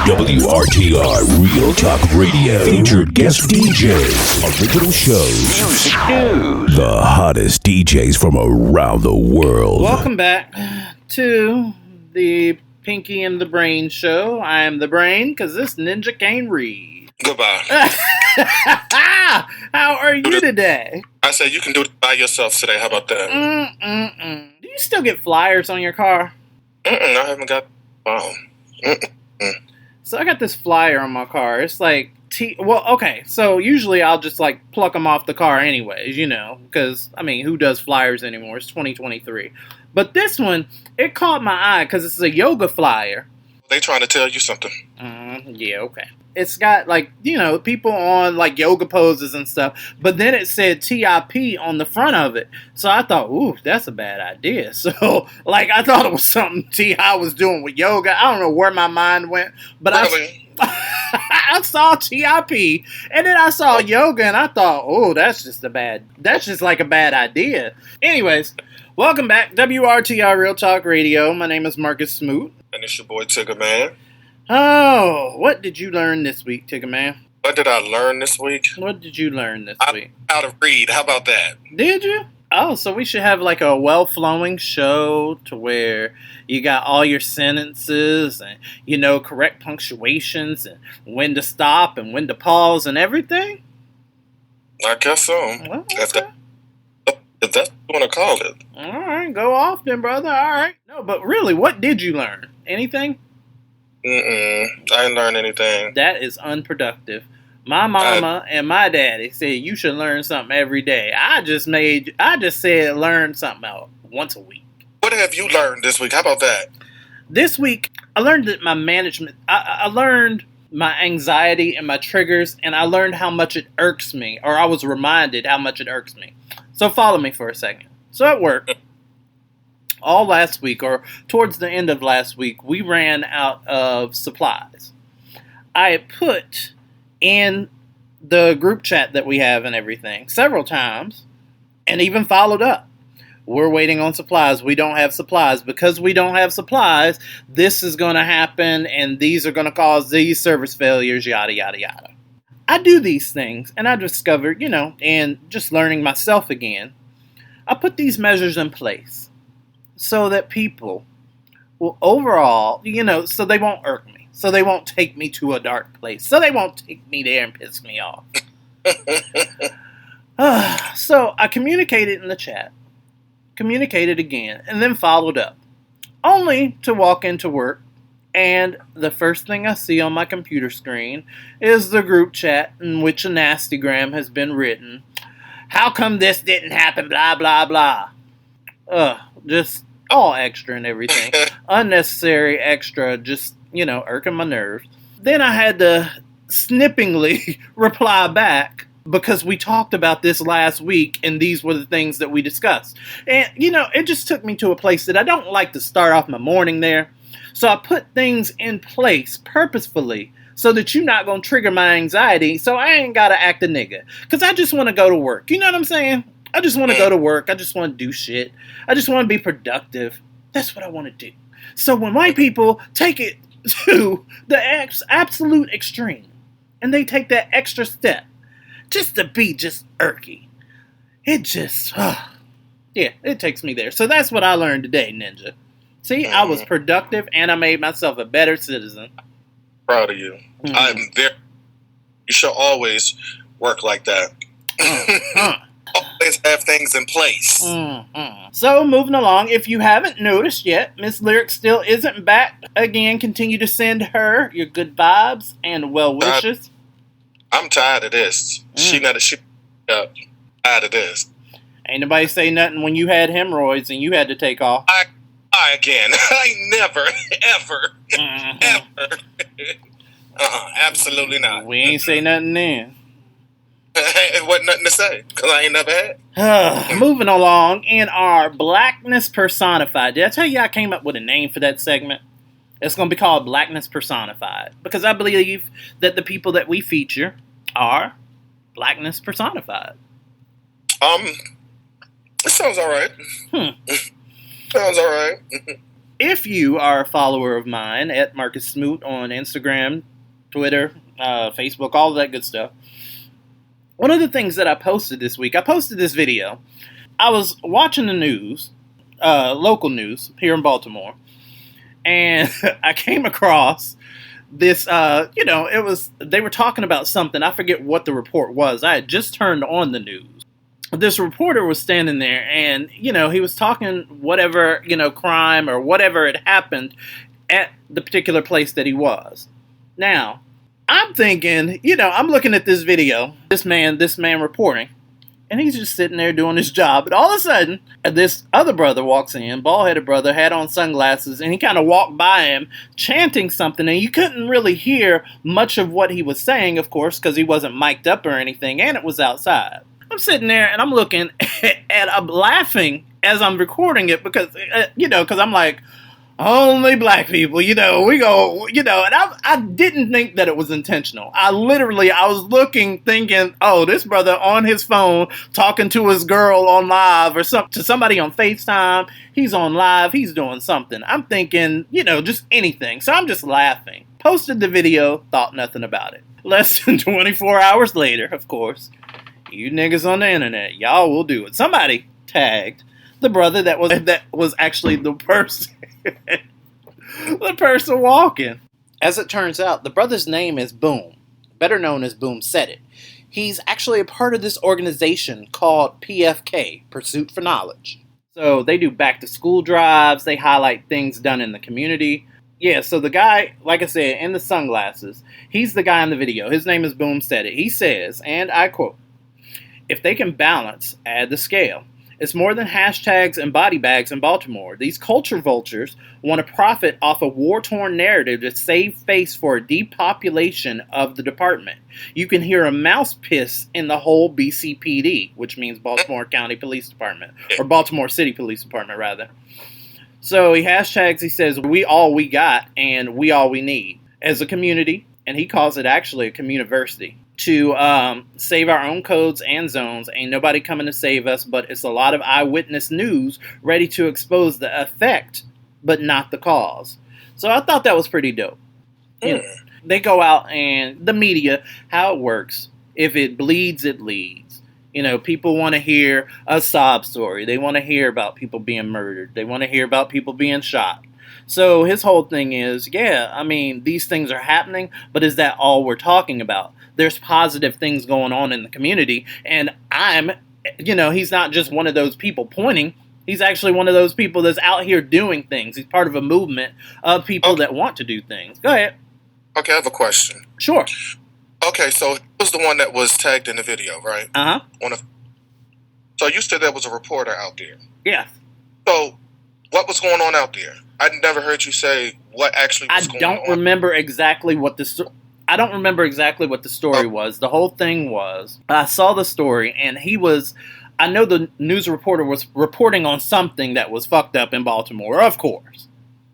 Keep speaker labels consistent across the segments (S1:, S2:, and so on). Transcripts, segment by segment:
S1: WRTR Real Talk Radio. Featured guest DJs. Original shows. Music news. The hottest DJs from around the world.
S2: Welcome back to the Pinky and the Brain show. I am the Brain because this ninja can't read.
S3: Goodbye.
S2: How are you today?
S3: I said you can do it by yourself today. How about that?
S2: Do you still get flyers on your car?
S3: I haven't got
S2: So I got this flyer on my car. It's like, so usually I'll just like pluck them off the car anyways, because, who does flyers anymore? It's 2023. But this one, it caught my eye because it's a yoga flyer.
S3: They trying to tell you something.
S2: Yeah, okay. It's got people on like yoga poses and stuff, but then it said TIP on the front of it. So I thought, ooh, that's a bad idea. So I thought it was something T.I. was doing with yoga. I don't know where my mind went, but
S3: really?
S2: I saw TIP and then I saw yoga and I thought, oh, that's just like a bad idea. Anyways, welcome back, WRTR Real Talk Radio. My name is Marcus Smoot.
S3: And it's your boy Tigger Man.
S2: Oh, what did you learn this week, Tigger Man?
S3: What did I learn this week?
S2: What did you learn this week?
S3: How to read. How about that?
S2: Did you? Oh, so we should have like a well-flowing show to where you got all your sentences and, correct punctuations and when to stop and when to pause and everything?
S3: I guess so.
S2: Well, okay.
S3: If that's what you want to call it.
S2: All right, go off then, brother. All right. No, but really, what did you learn? Anything?
S3: I didn't learn anything.
S2: That is unproductive. My mama and my daddy said you should learn something every day. I just said learn something out once a week.
S3: What have you learned this week? How about that?
S2: This week, I learned that my management, I learned my anxiety and my triggers, and I learned how much it irks me, or I was reminded how much it irks me. So follow me for a second. So at work, all last week, or towards the end of last week, we ran out of supplies. I had put in the group chat that we have and everything several times, and even followed up. We're waiting on supplies. We don't have supplies. Because we don't have supplies, this is going to happen, and these are going to cause these service failures, yada, yada, yada. I do these things, and I discovered, and just learning myself again, I put these measures in place so that people will overall, so they won't irk me, so they won't take me to a dark place, so they won't take me there and piss me off. So I communicated in the chat, communicated again, and then followed up, only to walk into work. And the first thing I see on my computer screen is the group chat in which a nastygram has been written. How come this didn't happen? Blah, blah, blah. Just all extra and everything. Unnecessary extra, just, irking my nerves. Then I had to snippingly reply back because we talked about this last week and these were the things that we discussed. And, it just took me to a place that I don't like to start off my morning there. So I put things in place purposefully so that you're not going to trigger my anxiety, so I ain't got to act a nigga. Because I just want to go to work. You know what I'm saying? I just want to go to work. I just want to do shit. I just want to be productive. That's what I want to do. So when white people take it to the absolute extreme, and they take that extra step, just to be just irky, it just, it takes me there. So that's what I learned today, Ninja. See, I was productive, and I made myself a better citizen.
S3: Proud of you. I'm very. You should always work like that. Always have things in place.
S2: So, moving along, if you haven't noticed yet, Miss Lyric still isn't back. Again, continue to send her your good vibes and well wishes.
S3: I'm tired of this. She tired of this.
S2: Ain't nobody say nothing when you had hemorrhoids and you had to take off.
S3: Again. I never, ever, ever. Absolutely not.
S2: We ain't say nothing then.
S3: It wasn't nothing to say, because I ain't never had.
S2: Moving along, in our Blackness Personified. Did I tell you I came up with a name for that segment? It's going to be called Blackness Personified. Because I believe that the people that we feature are Blackness Personified.
S3: It sounds alright. Sounds alright.
S2: if you are a follower of mine at Marcus Smoot on Instagram, Twitter, Facebook, all of that good stuff, one of the things that I posted this week, I posted this video. I was watching the news, local news here in Baltimore, and I came across this, they were talking about something. I forget what the report was. I had just turned on the news. This reporter was standing there, and, he was talking whatever, crime or whatever had happened at the particular place that he was. Now, I'm thinking, I'm looking at this video, this man reporting, and he's just sitting there doing his job. And all of a sudden, this other brother walks in, bald-headed brother, had on sunglasses, and he kind of walked by him, chanting something. And you couldn't really hear much of what he was saying, of course, because he wasn't mic'd up or anything, and it was outside. I'm sitting there, and I'm looking, and I'm laughing as I'm recording it because, because I'm like, only black people, we go, and I didn't think that it was intentional. I was looking, thinking, oh, this brother on his phone, talking to his girl on live or to somebody on FaceTime. He's on live. He's doing something. I'm thinking, just anything. So I'm just laughing. Posted the video, thought nothing about it. Less than 24 hours later, of course, you niggas on the internet, y'all will do it. Somebody tagged the brother that was actually the person. The person walking. As it turns out, the brother's name is Boom, better known as Boom Said It. He's actually a part of this organization called PFK, Pursuit for Knowledge. So they do back to school drives, they highlight things done in the community. Yeah, so the guy, like I said, in the sunglasses, he's the guy in the video. His name is Boom Said It. He says, and I quote, "If they can balance, add the scale. It's more than hashtags and body bags in Baltimore. These culture vultures want to profit off a war-torn narrative to save face for a depopulation of the department. You can hear a mouse piss in the whole BCPD," which means Baltimore County Police Department, or Baltimore City Police Department, rather. So he hashtags, he says, "We all we got and we all we need as a community," and he calls it actually a communiversity. To save our own codes and zones. Ain't nobody coming to save us, but it's a lot of eyewitness news ready to expose the effect, but not the cause. So I thought that was pretty dope. They go out and the media, how it works, if it bleeds, it leads. People want to hear a sob story. They want to hear about people being murdered. They want to hear about people being shot. So his whole thing is, these things are happening, but is that all we're talking about? There's positive things going on in the community, and he's not just one of those people pointing. He's actually one of those people that's out here doing things. He's part of a movement of people that want to do things. Go ahead.
S3: Okay, I have a question.
S2: Sure.
S3: Okay, so he was the one that was tagged in the video, right?
S2: Uh-huh.
S3: So you said there was a reporter out there.
S2: Yeah.
S3: So what was going on out there? I never heard you say what actually was going on.
S2: I don't remember exactly what the story was. The whole thing was, I saw the story, and I know the news reporter was reporting on something that was fucked up in Baltimore, of course.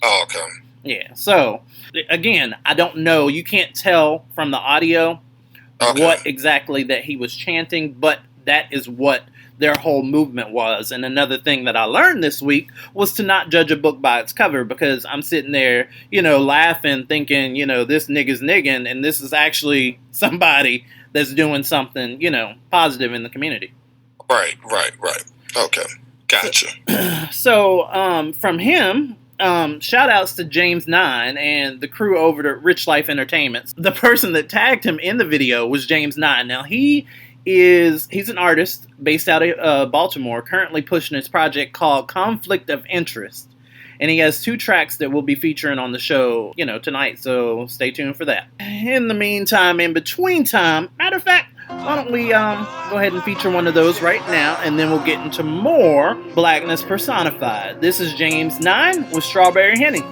S3: Oh, okay.
S2: Yeah, so, again, I don't know. You can't tell from the audio what exactly that he was chanting, but that is what their whole movement was. And another thing that I learned this week was to not judge a book by its cover, because I'm sitting there, laughing, thinking, this nigga's nigging, and this is actually somebody that's doing something, positive in the community.
S3: Right. Okay. Gotcha.
S2: So, from him, shout outs to James 9 and the crew over at Rich Life Entertainment. The person that tagged him in the video was James 9. Now, he's an artist based out of Baltimore, currently pushing his project called Conflict of Interest. And he has 2 tracks that we'll be featuring on the show, tonight, so stay tuned for that. In the meantime, in between time, matter of fact, why don't we go ahead and feature one of those right now, and then we'll get into more Blackness Personified. This is James 9 with Strawberry Henny.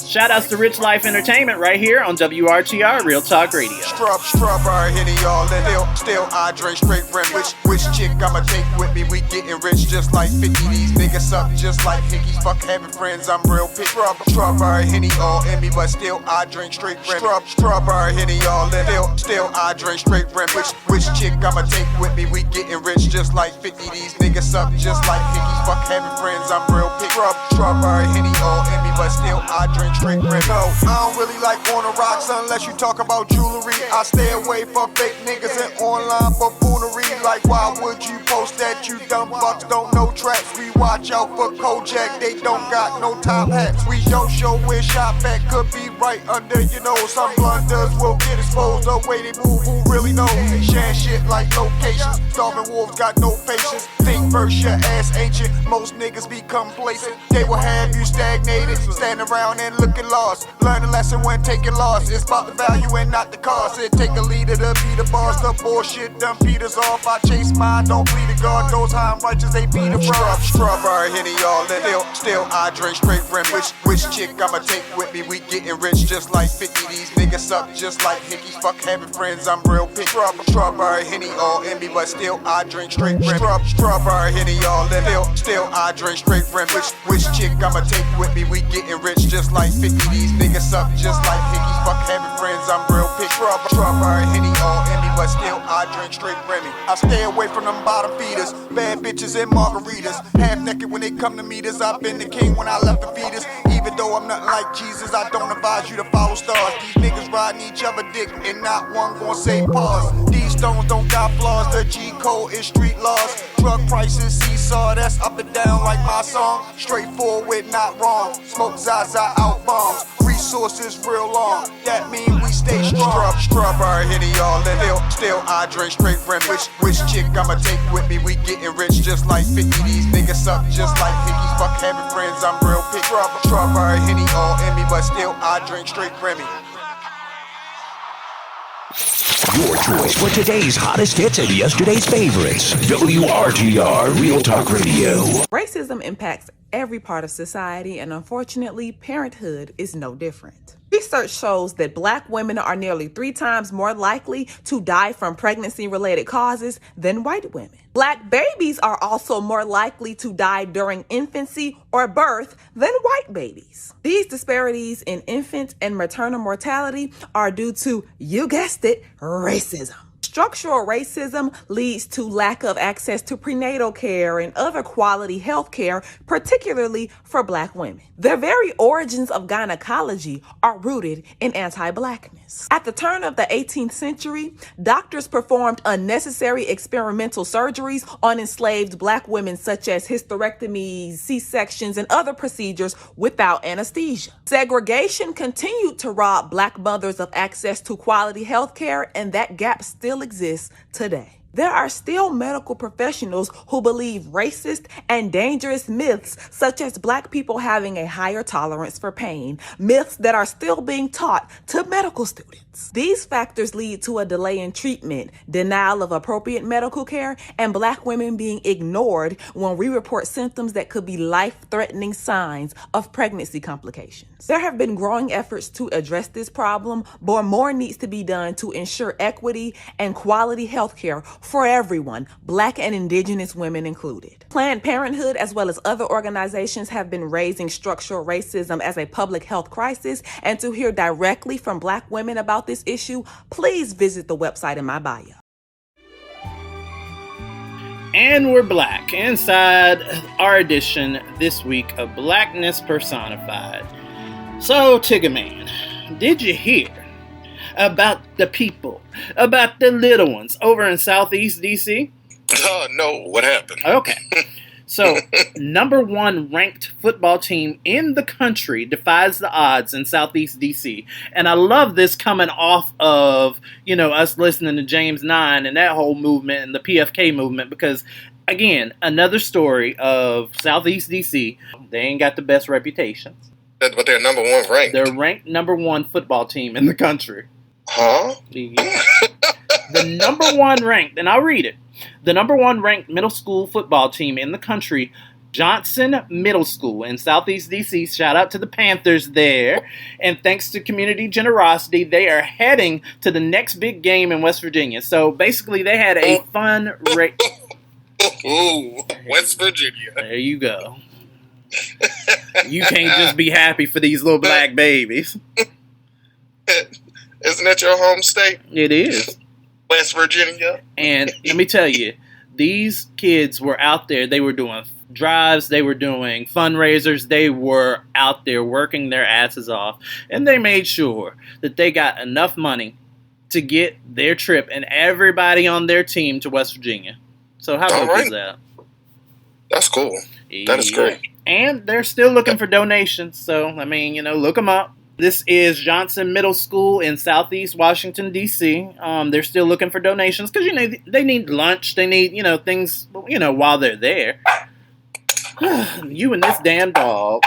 S2: Shout outs to Rich Life Entertainment right here on WRTR Real Talk Radio.
S4: Strawberry Henny, y'all, and still I drink straight rim. Which chick I'ma take with me? We getting rich just like 50. These niggas suck just like hickeys. Fuck having friends, I'm real pick. Strawberry Henny, all in me, but still I drink straight rim. Strawberry Henny, y'all, and still I drink straight rim. Which chick I'ma take with me? We getting rich just like 50. These niggas suck just like hickeys. Fuck having friends, I'm real pick. Strawberry Henny, all in me, but still I drink straight rim. No, I don't really like on the rocks unless you talk about jewelry. I stay away from fake niggas and online buffoonery. Like, why would you post that? You dumb fucks don't know tracks. We watch out for Kojak, they don't got no top hats. We don't show where shop at, could be right under your nose. Some blunders will get exposed the way they move, who really knows? Sharing shit like locations, starving wolves got no patience. Think first, your ass ancient, most niggas be complacent. They will have you stagnated, standing around and looking lost. Learn a lesson when taking loss, it's about the value and not the cost. It take a leader to be the boss, the bullshit done Peters off. I chase mine, don't bleed the guard, those high and righteous, they beat the fraud. Strawberry Henny, y'all, and still I drink straight rim. Which chick I'ma take with me? We getting rich just like 50. These niggas suck just like hickeys. Fuck having friends, I'm real pick. Strawberry Henny, all in me, but still I drink straight rim. Strawberry Henny, y'all, and still I drink straight rim. Which chick I'ma take with me? We getting rich just like 50. These niggas suck just like hickeys. Fuck having friends, I'm real pick. Strawberry Henny, all in me, but still I drink straight Remy. I stay away from them bottom feeders, bad bitches and margaritas. Half naked when they come to meet us. I've been the king when I left the fetus. Even though I'm nothing like Jesus, I don't advise you to follow stars. These niggas riding each other dick and not one gon' say pause. These stones don't got flaws, the G code is street laws. Drug prices seesaw, that's up and down like my song. Straightforward, not wrong. Smoke Zaza out bombs. Resources real long, that mean we stay strong. Strawberry Henny, y'all, and still I drink straight rim. Which chick I'ma take with me? We getting rich just like 50. These niggas suck just like hickeys. Fuck having friends, I'm real pick. Strawberry Henny, all in me, but still I drink straight Remy.
S1: Your choice for today's hottest hits and yesterday's favorites. WRTR Real Talk Radio.
S5: Racism impacts every part of society, and unfortunately, parenthood is no different. Research shows that Black women are nearly 3 times more likely to die from pregnancy-related causes than white women. Black babies are also more likely to die during infancy or birth than white babies. These disparities in infant and maternal mortality are due to, you guessed it, racism. Structural racism leads to lack of access to prenatal care and other quality health care, particularly for Black women. The very origins of gynecology are rooted in anti-Blackness. At the turn of the 18th century, doctors performed unnecessary experimental surgeries on enslaved Black women, such as hysterectomies, C-sections, and other procedures without anesthesia. Segregation continued to rob Black mothers of access to quality health care, and that gap still exists today. There are still medical professionals who believe racist and dangerous myths, such as Black people having a higher tolerance for pain, myths that are still being taught to medical students. These factors lead to a delay in treatment, denial of appropriate medical care, and Black women being ignored when we report symptoms that could be life-threatening signs of pregnancy complications. There have been growing efforts to address this problem, but more needs to be done to ensure equity and quality health care for everyone, Black and Indigenous women included. Planned Parenthood, as well as other organizations, have been raising structural racism as a public health crisis, and to hear directly from Black women about this issue, please visit the website in my bio.
S2: And we're back inside our edition this week of Blackness Personified. So, Tigger Man, did you hear about the people, about the little ones over in Southeast DC?
S3: No, what happened?
S2: Okay. So, number 1 ranked football team in the country defies the odds in Southeast DC. And I love this coming off of, us listening to James 9 and that whole movement and the PFK movement, because, again, another story of Southeast DC. They ain't got the best reputations.
S3: But they're number 1 ranked.
S2: They're ranked number 1 football team in the country.
S3: Huh?
S2: The number 1 ranked, and I'll read it. The number 1 ranked middle school football team in the country Johnson Middle School in Southeast D.C. Shout out to the Panthers there. And thanks to community generosity, they are heading to the next big game in West Virginia. So basically, they had a fun race.
S3: Ooh, West Virginia.
S2: There you go. You can't just be happy for these little black babies.
S3: Isn't that your home state?
S2: It is.
S3: West Virginia.
S2: And let me tell you, these kids were out there. They were doing drives. They were doing fundraisers. They were out there working their asses off. And they made sure that they got enough money to get their trip and everybody on their team to West Virginia. So how dope is that?
S3: That's cool. That is great.
S2: And they're still looking for donations. So, I mean, look them up. This is Johnson Middle School in Southeast Washington, D.C. They're still looking for donations because, they need lunch. They need, things, while they're there. You and this damn dog.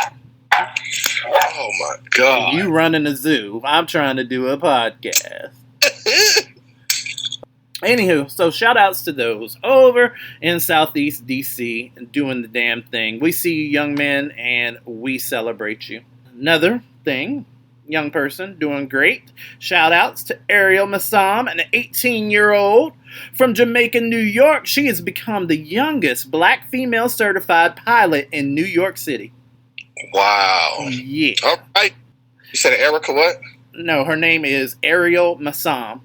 S3: Oh, my God.
S2: You running a zoo. I'm trying to do a podcast. Anywho, so shout outs to those over in Southeast D.C. doing the damn thing. We see you, young men, and we celebrate you. Another thing, young person doing great. Shout outs to Ariel Massam, an 18-year-old from Jamaica, New York. She has become the youngest black female certified pilot in New York City.
S3: Wow.
S2: Yeah.
S3: All right. You said Erica what?
S2: No, her name is Ariel Massam.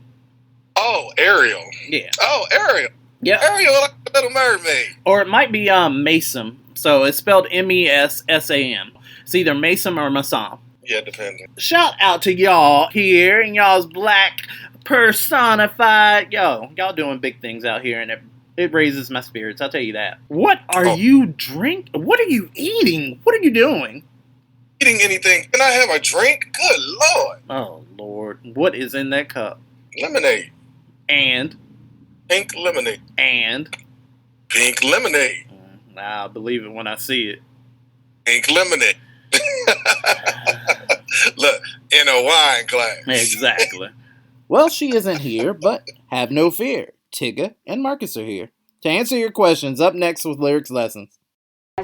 S3: Oh, Ariel.
S2: Yeah.
S3: Oh, Ariel.
S2: Yeah.
S3: Ariel, like a Little Mermaid.
S2: Or it might be Mason. So it's spelled Messam. It's either Mason or Massam.
S3: Yeah, depending.
S2: Shout out to y'all here and y'all's black personified. Y'all doing big things out here, and it raises my spirits. I'll tell you that. What are you drinking? What are you eating? What are you doing?
S3: Eating anything? Can I have a drink? Good Lord.
S2: Oh, Lord. What is in that cup?
S3: Lemonade.
S2: And?
S3: Pink lemonade.
S2: And?
S3: Pink lemonade.
S2: I'll believe it when I see it.
S3: Pink lemonade. Look, in a wine glass.
S2: Exactly. Well, she isn't here, but have no fear. Tigga and Marcus are here to answer your questions up next with Lyrics Lessons.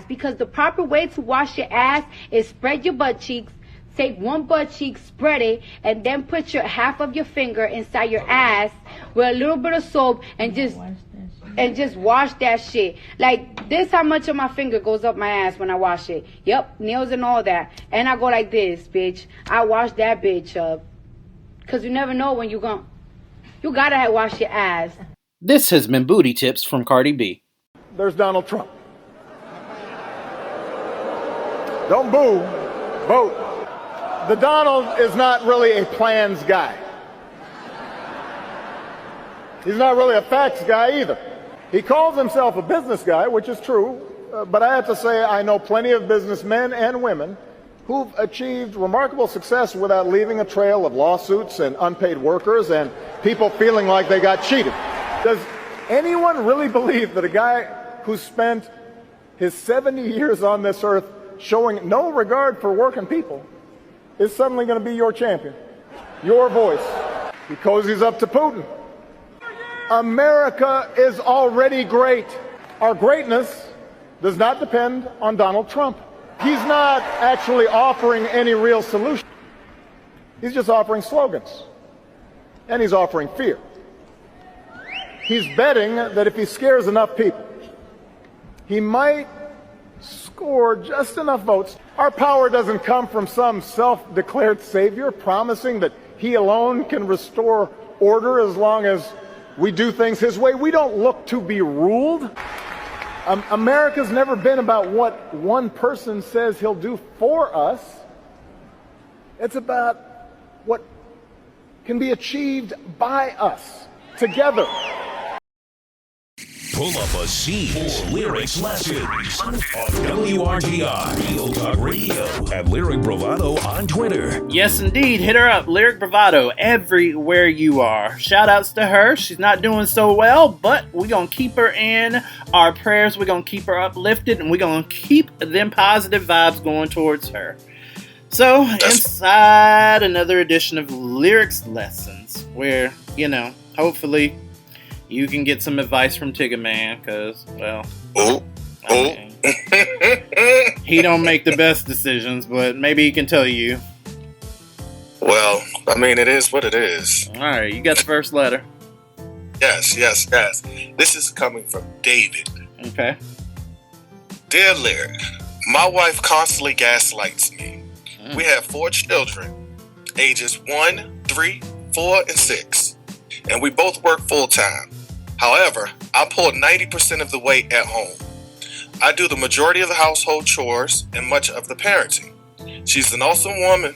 S6: Because the proper way to wash your ass is spread your butt cheeks, take one butt cheek, spread it, and then put your half of your finger inside your ass with a little bit of soap and just wash that shit. Like, this how much of my finger goes up my ass when I wash it. Yep, nails and all that. And I go like this, bitch. I wash that bitch up. Because you never know when you gotta wash your ass.
S2: This has been Booty Tips from Cardi B.
S7: There's Donald Trump. Don't boo, vote. The Donald is not really a plans guy. He's not really a facts guy either. He calls himself a business guy, which is true, but I have to say I know plenty of businessmen and women who've achieved remarkable success without leaving a trail of lawsuits and unpaid workers and people feeling like they got cheated. Does anyone really believe that a guy who spent his 70 years on this earth showing no regard for working people is suddenly going to be your champion, your voice? He cozies up to Putin. America is already great. Our greatness does not depend on Donald Trump. He's not actually offering any real solution. He's just offering slogans. And he's offering fear. He's betting that if he scares enough people, he might score just enough votes. Our power doesn't come from some self-declared savior promising that he alone can restore order as long as we do things his way. We don't look to be ruled. America's never been about what one person says he'll do for us. It's about what can be achieved by us together.
S1: Pull up a seat for Lyrics Lessons on WRTR, Real Talk Radio, and Lyric Bravado on Twitter.
S2: Yes, indeed. Hit her up, Lyric Bravado, everywhere you are. Shout outs to her. She's not doing so well, but we're going to keep her in our prayers. We're going to keep her uplifted, and we're going to keep them positive vibes going towards her. So, inside another edition of Lyrics Lessons, where, hopefully you can get some advice from Tigga Man, because, well, I mean, he don't make the best decisions, but maybe he can tell you.
S3: Well, I mean, it is what it is.
S2: All right, you got the first letter.
S3: Yes. This is coming from David.
S2: Okay.
S3: Dear Larry, my wife constantly gaslights me. We have 4 children, ages 1, 3, 4, and 6, and we both work full-time. However, I pull 90% of the weight at home. I do the majority of the household chores and much of the parenting. She's an awesome woman.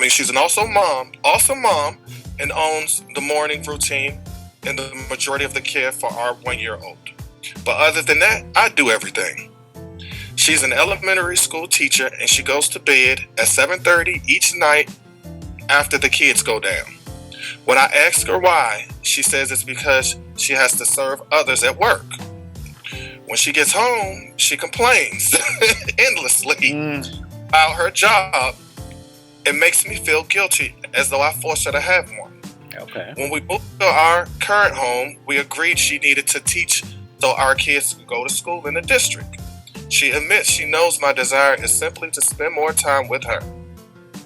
S3: She's an awesome mom, and owns the morning routine and the majority of the care for our 1-year-old. But other than that, I do everything. She's an elementary school teacher, and she goes to bed at 7:30 each night after the kids go down. When I ask her why, she says it's because she has to serve others at work. When she gets home, she complains endlessly about her job. It makes me feel guilty, as though I forced her to have one.
S2: Okay.
S3: When we moved to our current home, we agreed she needed to teach so our kids could go to school in the district. She admits she knows my desire is simply to spend more time with her.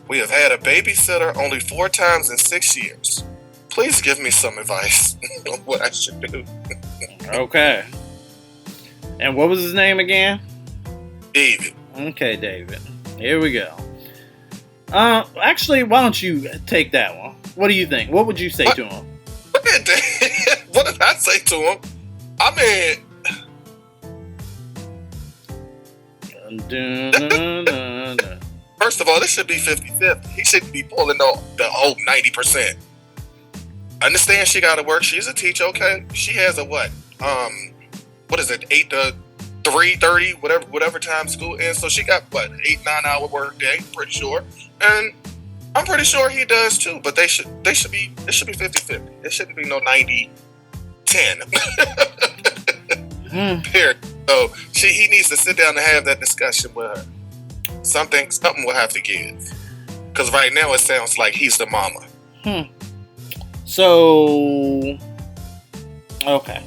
S3: We have had a babysitter only 4 times in 6 years. Please give me some advice on what I should do.
S2: Okay. And what was his name again?
S3: David.
S2: Okay, David. Here we go. Actually, why don't you take that one? What do you think? What would you say to him?
S3: What did I say to him? First of all, this should be 50-50. He shouldn't be pulling the whole 90%. Understand she got to work. She's a teacher, okay? She has a what? What is it? 8 to 3:30, whatever time school ends. So she got what? 8-9 hour work day. Pretty sure, and I'm pretty sure he does too. But it should be 50-50. It shouldn't be no 90-10. Period. So he needs to sit down and have that discussion with her. Something will have to give. Because right now it sounds like he's the mama.
S2: So, okay.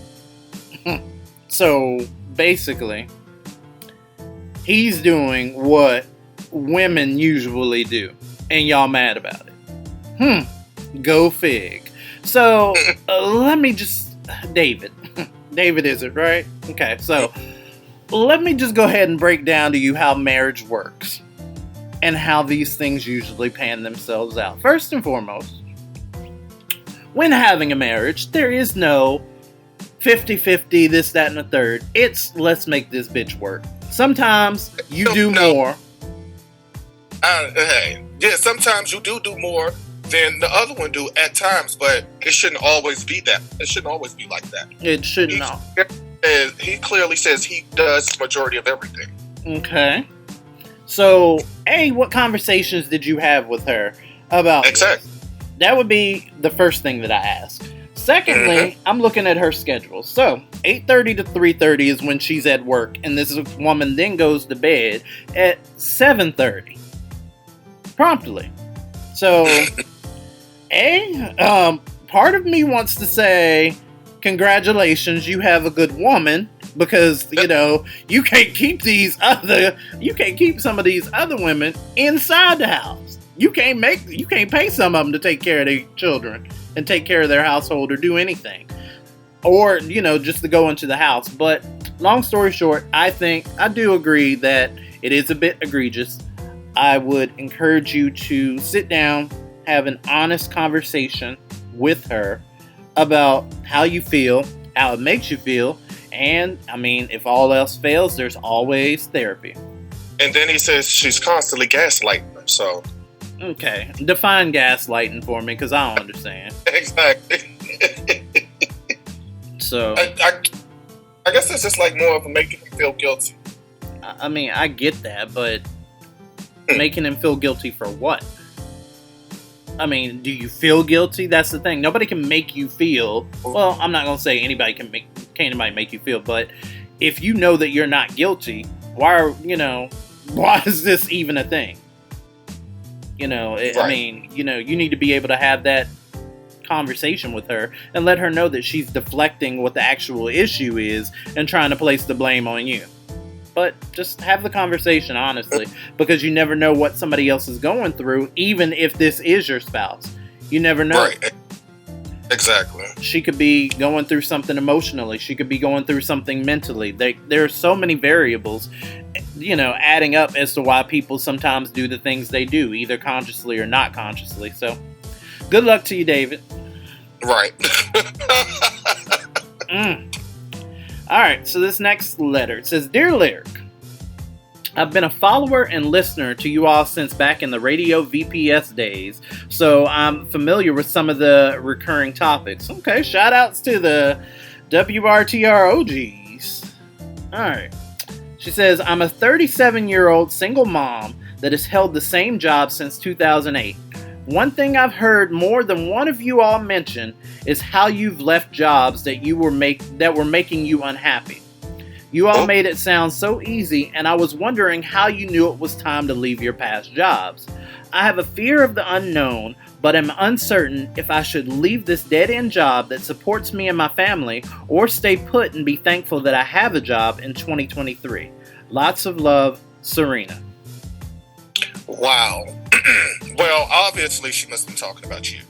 S2: So, basically, he's doing what women usually do. And y'all mad about it. Go fig. So, let me just... David is it, right? Okay, so... Let me just go ahead and break down to you how marriage works and how these things usually pan themselves out. First and foremost, when having a marriage, there is no 50-50, this, that, and the third. It's let's make this bitch work. Sometimes you do more.
S3: Sometimes you do more than the other one do at times, but it shouldn't always be that. It shouldn't always be like that.
S2: It should not.
S3: He clearly says he does the majority of everything. Okay.
S2: So, what conversations did you have with her about
S3: Exactly.
S2: this? That would be the first thing that I ask. Secondly, I'm looking at her schedule. So, 8:30 to 3:30 is when she's at work, and this woman then goes to bed at 7:30. Promptly. So, part of me wants to say, congratulations, you have a good woman, because you can't keep some of these other women inside the house. You can't pay some of them to take care of their children and take care of their household or do anything, or just to go into the house. But long story short, I do agree that it is a bit egregious. I would encourage you to sit down, have an honest conversation with her about how you feel, how it makes you feel, and if all else fails, there's always therapy.
S3: And then he says she's constantly gaslighting him, so...
S2: Okay, define gaslighting for me, because I don't understand.
S3: Exactly.
S2: So...
S3: I guess it's just like more of making him feel guilty.
S2: I get that, but making him feel guilty for what? Do you feel guilty? That's the thing. Nobody can make you feel... Well, I'm not going to say can't anybody make you feel, but if you know that you're not guilty, why is this even a thing?
S3: Right.
S2: You need to be able to have that conversation with her and let her know that she's deflecting what the actual issue is and trying to place the blame on you. but just have the conversation honestly, because you never know what somebody else is going through, even if this is your spouse. You never know.
S3: Right. Exactly.
S2: She could be going through something emotionally. She could be going through something mentally. There are so many variables, adding up as to why people sometimes do the things they do, either consciously or not consciously. So, good luck to you, David.
S3: Right.
S2: All right, so this next letter, it says, Dear Lyric, I've been a follower and listener to you all since back in the radio VPS days, so I'm familiar with some of the recurring topics. Okay, shout outs to the WRTR OGs. All right. She says, I'm a 37-year-old single mom that has held the same job since 2008. One thing I've heard more than one of you all mention is how you've left jobs that were making you unhappy. You all made it sound so easy, and I was wondering how you knew it was time to leave your past jobs. I have a fear of the unknown, but am uncertain if I should leave this dead-end job that supports me and my family, or stay put and be thankful that I have a job in 2023. Lots of love, Serena.
S3: Wow. Well, obviously she must be talking about you.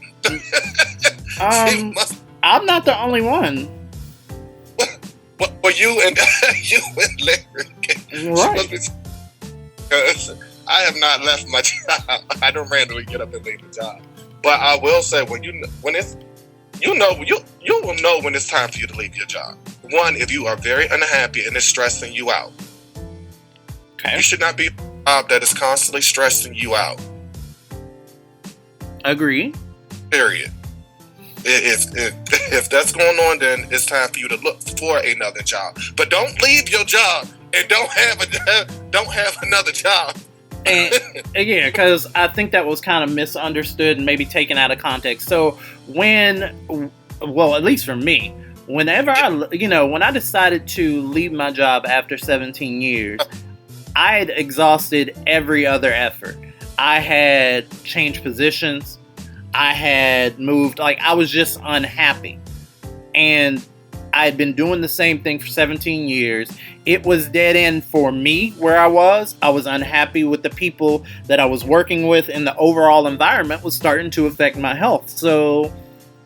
S2: I'm not the only one.
S3: Well, you and Larry.
S2: Right.
S3: Because I have not left my job. I don't randomly get up and leave the job. But I will say, you will know when it's time for you to leave your job. One, if you are very unhappy and it's stressing you out.
S2: Okay.
S3: You should not be a job that is constantly stressing you out.
S2: Agree.
S3: Period. If that's going on, then it's time for you to look for another job. But don't leave your job and don't have another job.
S2: And yeah, because I think that was kind of misunderstood and maybe taken out of context. So at least for me, whenever when I decided to leave my job after 17 years, I had exhausted every other effort. I had changed positions. I had moved, I was just unhappy. And I had been doing the same thing for 17 years. It was dead end for me where I was. I was unhappy with the people that I was working with, and the overall environment was starting to affect my health. So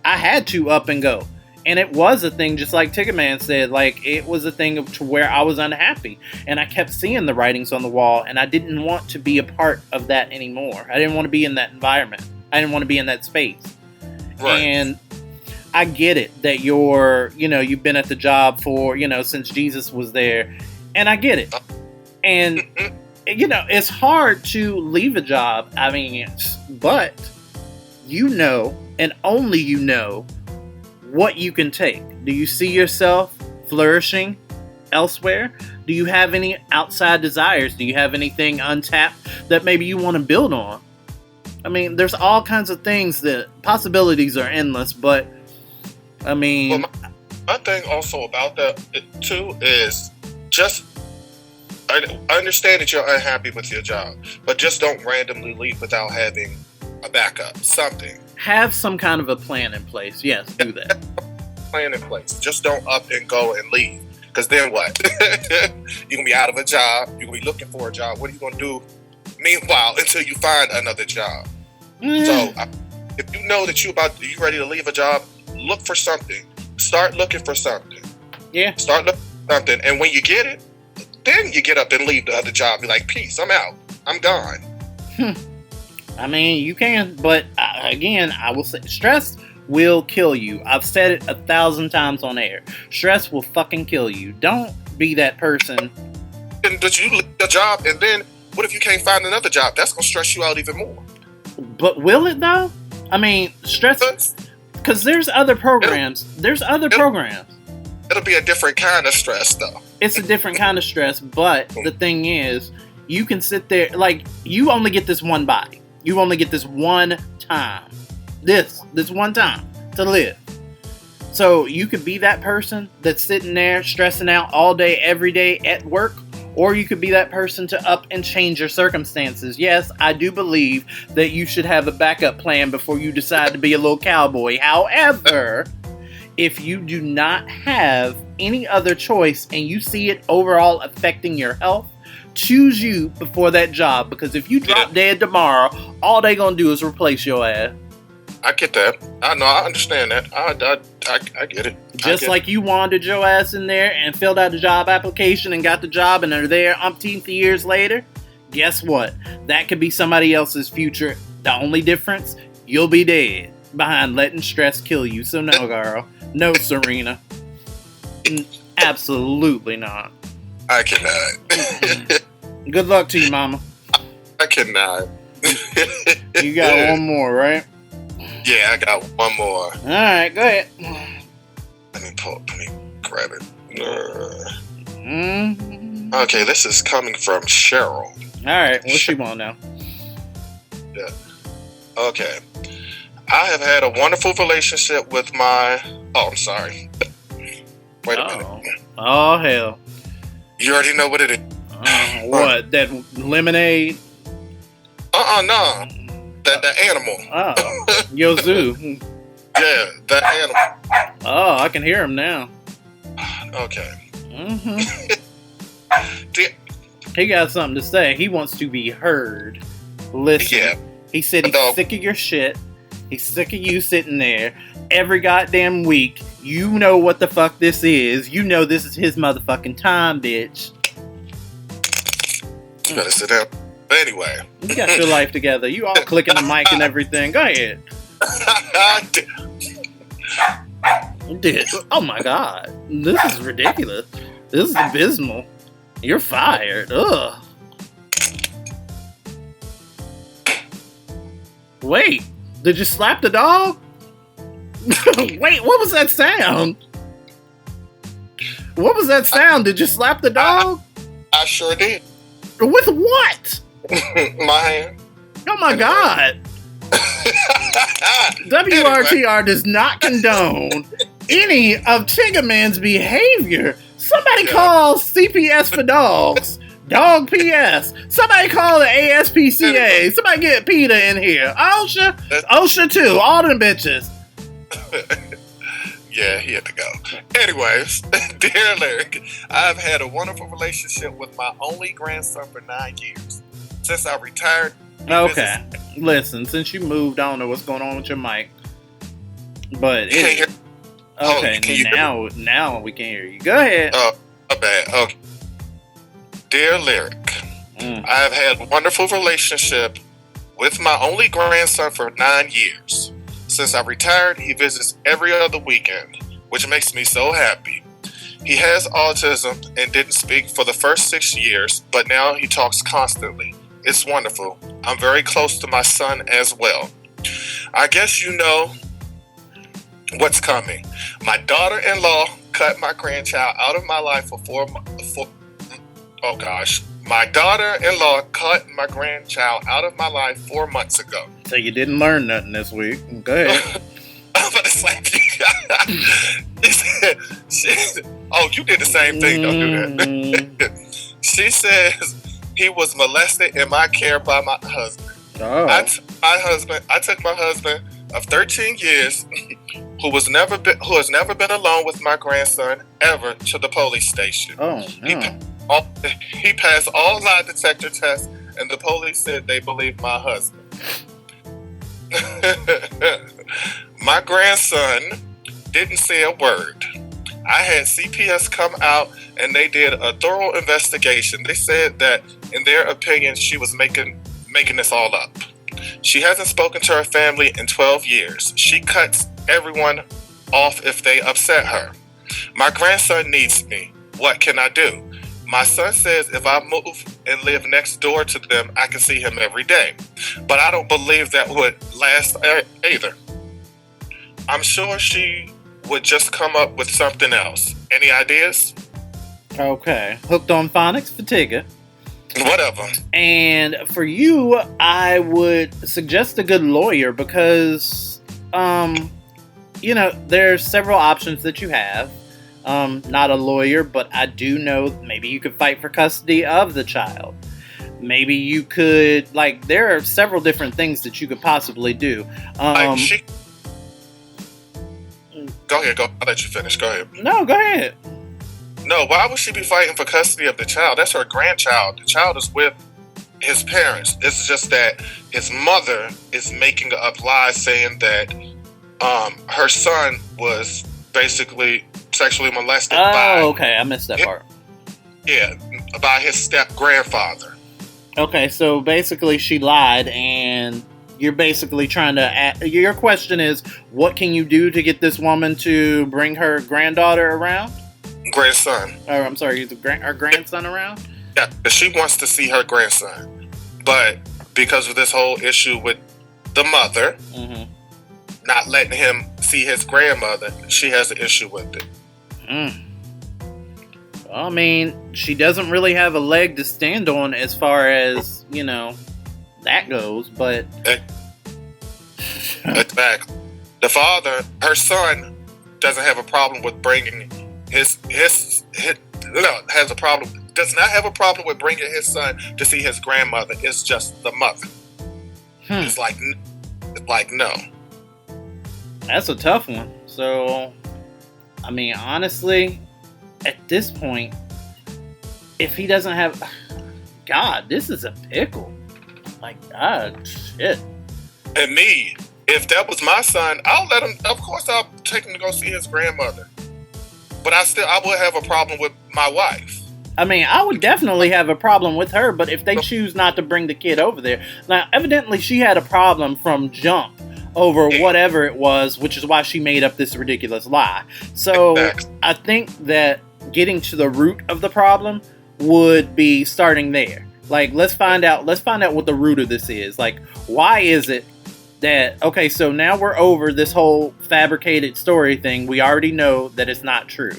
S2: I had to up and go. And it was a thing, just like Ticketman said, it was a thing to where I was unhappy. And I kept seeing the writings on the wall, and I didn't want to be a part of that anymore. I didn't want to be in that environment. I didn't want to be in that space. Right. And I get it that you've been at the job for, since Jesus was there. And I get it. And, it's hard to leave a job. I mean, but and only what you can take. Do you see yourself flourishing elsewhere? Do you have any outside desires? Do you have anything untapped that maybe you want to build on? I mean, there's all kinds of things that possibilities are endless, but I mean...
S3: Well, my thing also about that, too, is just... I understand that you're unhappy with your job, but just don't randomly leave without having a backup, something.
S2: Have some kind of a plan in place. Yes, do that.
S3: Plan in place. Just don't up and go and leave. Because then what? You're going to be out of a job. You're going to be looking for a job. What are you going to do meanwhile until you find another job? So if you know that you're ready to leave a job, look for something. Start looking for something.
S2: Yeah.
S3: Start looking for something. And when you get it, then you get up and leave the other job. Be like, peace, I'm out. I'm gone.
S2: I mean, you can, but again, I will say, stress will kill you. I've said it 1,000 times on air. Stress will fucking kill you. Don't be that person.
S3: And that you leave your job, and then what if you can't find another job? That's going to stress you out even more.
S2: But will it, though? I mean, stress... Because there's other programs. It'll
S3: be a different kind of stress, though.
S2: It's a different kind of stress, but the thing is, you can sit there... you only get this one body. You only get this one time. This one time to live. So you could be that person that's sitting there stressing out all day, every day at work, or you could be that person to up and change your circumstances. Yes, I do believe that you should have a backup plan before you decide to be a little cowboy. However, if you do not have any other choice and you see it overall affecting your health, choose you before that job. Because if you drop dead tomorrow, all they gonna do is replace your ass.
S3: I get that. I understand that. I get it.
S2: Just like you wandered your ass in there and filled out a job application and got the job and are there umpteenth years later, guess what? That could be somebody else's future. The only difference, you'll be dead behind letting stress kill you. So no, girl. No, Serena. Absolutely not.
S3: I cannot.
S2: Good luck to you, mama.
S3: I cannot.
S2: You got one more, right?
S3: Yeah, I got one more.
S2: All right, go ahead.
S3: Let me grab it. Okay, this is coming from Cheryl.
S2: All right, what's she want now?
S3: Yeah. Okay. I have had a wonderful relationship with my... Oh, I'm sorry. Wait a minute.
S2: Oh, hell.
S3: You already know what it is.
S2: What? That lemonade?
S3: No. That animal.
S2: Oh, yo zoo.
S3: Yeah, that animal.
S2: Oh, I can hear him now.
S3: Okay.
S2: He got something to say. He wants to be heard. Listen.
S3: Yeah.
S2: He said he's sick of your shit. He's sick of you sitting there every goddamn week. You know what the fuck this is. You know this is his motherfucking time, bitch.
S3: You better sit down. But anyway.
S2: You got your life together. You all clicking the mic and everything. Go ahead. Oh my god. This is ridiculous. This is abysmal. You're fired. Ugh. Wait. Did you slap the dog? Wait, what was that sound? What was that sound? Did you slap the dog?
S3: I sure did.
S2: With what?
S3: My hand.
S2: Oh my god. WRTR does not condone any of Tiggerman's behavior. Somebody call CPS for dogs. Dog PS. Somebody call the ASPCA. Somebody get PETA in here. OSHA too. All them bitches.
S3: Yeah, he had to go. Anyways, dear Lyric, I've had a wonderful relationship with my only grandson for 9 years. Since I retired.
S2: Okay. Listen, since you moved, I don't know what's going on with your mic. But now we can hear you. Go ahead.
S3: Oh, bad. Okay. Dear Lyric, I have had a wonderful relationship with my only grandson for 9 years. Since I retired, he visits every other weekend, which makes me so happy. He has autism and didn't speak for the first 6 years, but now he talks constantly. It's wonderful. I'm very close to my son as well. I guess you know what's coming. My daughter-in-law cut my grandchild out of my life for 4 months. Oh gosh. My daughter-in-law cut my grandchild out of my life 4 months ago.
S2: So you didn't learn nothing this week. Go ahead.
S3: But it's like, oh, you did the same thing. Don't do that. She says he was molested in my care by my husband.
S2: Oh.
S3: I took my husband of 13 years, who has never been alone with my grandson ever, to the police station.
S2: Oh no.
S3: He passed all lie detector tests, and the police said they believed my husband. My grandson didn't say a word. I had CPS come out and they did a thorough investigation. They said that, in their opinion, she was making this all up. She hasn't spoken to her family in 12 years. She cuts everyone off if they upset her. My grandson needs me. What can I do? My son says if I move and live next door to them, I can see him every day. But I don't believe that would last either. I'm sure she would just come up with something else. Any ideas?
S2: Okay. Hooked on phonics for Tigger.
S3: Whatever.
S2: And for you, I would suggest a good lawyer because, there's several options that you have. Not a lawyer, but I do know maybe you could fight for custody of the child. Maybe you could, there are several different things that you could possibly do.
S3: Go ahead, I'll let you finish. Go ahead.
S2: No, go ahead.
S3: No, why would she be fighting for custody of the child? That's her grandchild. The child is with his parents. It's just that his mother is making up lies saying that her son was basically sexually molested by...
S2: Oh, okay. I missed that part.
S3: Yeah, by his step-grandfather.
S2: Okay, so basically she lied, and you're basically trying to... Your question is, what can you do to get this woman to bring her granddaughter around?
S3: Grandson.
S2: Or, I'm sorry, her grandson around?
S3: Yeah, she wants to see her grandson. But because of this whole issue with the mother not letting him see his grandmother, she has an issue with it.
S2: Well, I mean, she doesn't really have a leg to stand on as far as, that goes, but...
S3: Exactly. The father, her son, does not have a problem with bringing his to see his grandmother. It's just the mother. It's like no.
S2: That's a tough one. So, I mean, honestly, at this point, if he doesn't have... God, this is a pickle. Like, God, shit.
S3: And me, if that was my son, I'll let him... Of course, I'll take him to go see his grandmother. But I would have a problem with my wife.
S2: I mean, I would definitely have a problem with her, but if they choose not to bring the kid over there... Now, evidently, she had a problem from jump over whatever it was, which is why she made up this ridiculous lie. So, I think that getting to the root of the problem would be starting there. Like, let's find out what the root of this is. Like, why is it that, okay, so now we're over this whole fabricated story thing. We already know that it's not true.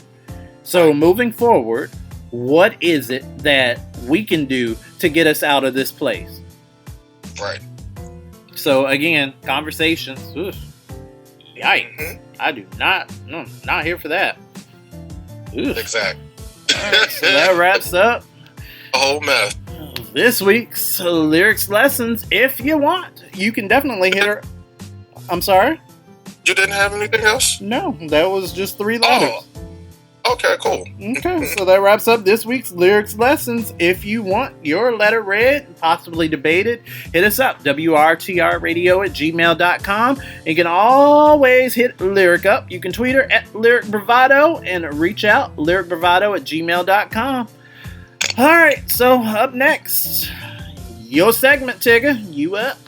S2: So, moving forward, what is it that we can do to get us out of this place?
S3: Right.
S2: So again, conversations. Oof, yikes! I do not here for that. Oof.
S3: Exactly.
S2: Right, so that wraps up
S3: a whole mess.
S2: This week's lyrics lessons. If you want, you can definitely hit her. I'm sorry.
S3: You didn't have anything else?
S2: No, that was just 3 letters.
S3: Oh. Okay, cool.
S2: Okay, so that wraps up this week's lyrics lessons. If you want your letter read, possibly debated, hit us up, WRTRradio@gmail.com. You can always hit Lyric up. You can tweet her at Lyric Bravado and reach out, lyricbravado@gmail.com. All right, so up next, your segment, Tigger. You up?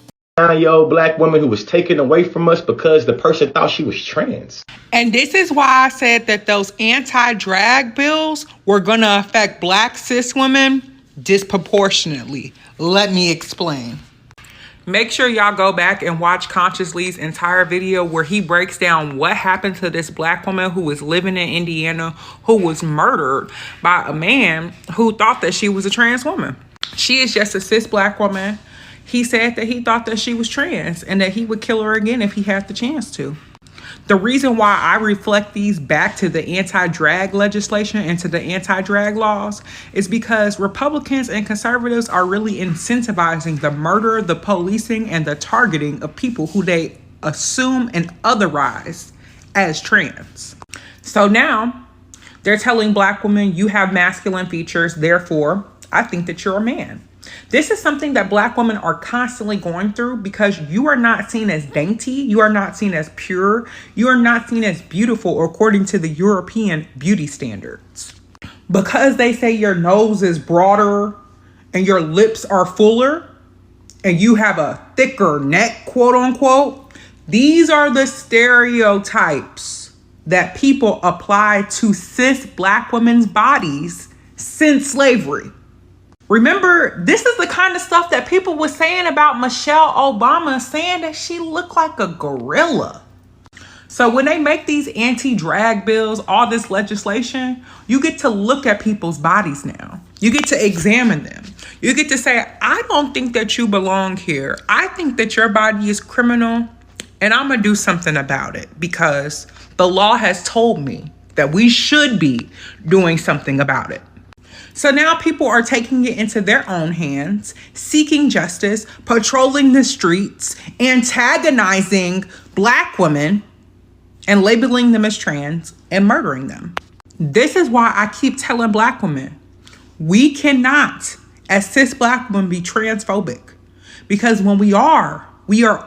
S8: 9-year-old black woman who was taken away from us because the person thought she was trans.
S9: And this is why I said that those anti-drag bills were going to affect black cis women disproportionately. Let me explain. Make sure y'all go back and watch Conscious Lee's entire video where he breaks down what happened to this black woman who was living in Indiana who was murdered by a man who thought that she was a trans woman. She is just a cis black woman. He said that he thought that she was trans and that he would kill her again if he had the chance to. The reason why I reflect these back to the anti-drag legislation and to the anti-drag laws is because Republicans and conservatives are really incentivizing the murder, the policing, and the targeting of people who they assume and otherize as trans. So now they're telling black women, you have masculine features, therefore I think that you're a man. This is something that black women are constantly going through because you are not seen as dainty. You are not seen as pure. You are not seen as beautiful according to the European beauty standards. Because they say your nose is broader and your lips are fuller and you have a thicker neck, quote unquote, these are the stereotypes that people apply to cis black women's bodies since slavery. Remember, this is the kind of stuff that people were saying about Michelle Obama, saying that she looked like a gorilla. So when they make these anti-drag bills, all this legislation, you get to look at people's bodies now. You get to examine them. You get to say, I don't think that you belong here. I think that your body is criminal, and I'm going to do something about it because the law has told me that we should be doing something about it. So now people are taking it into their own hands, seeking justice, patrolling the streets, antagonizing black women, and labeling them as trans and murdering them. This is why I keep telling black women, we cannot, as cis black women, be transphobic. Because when we are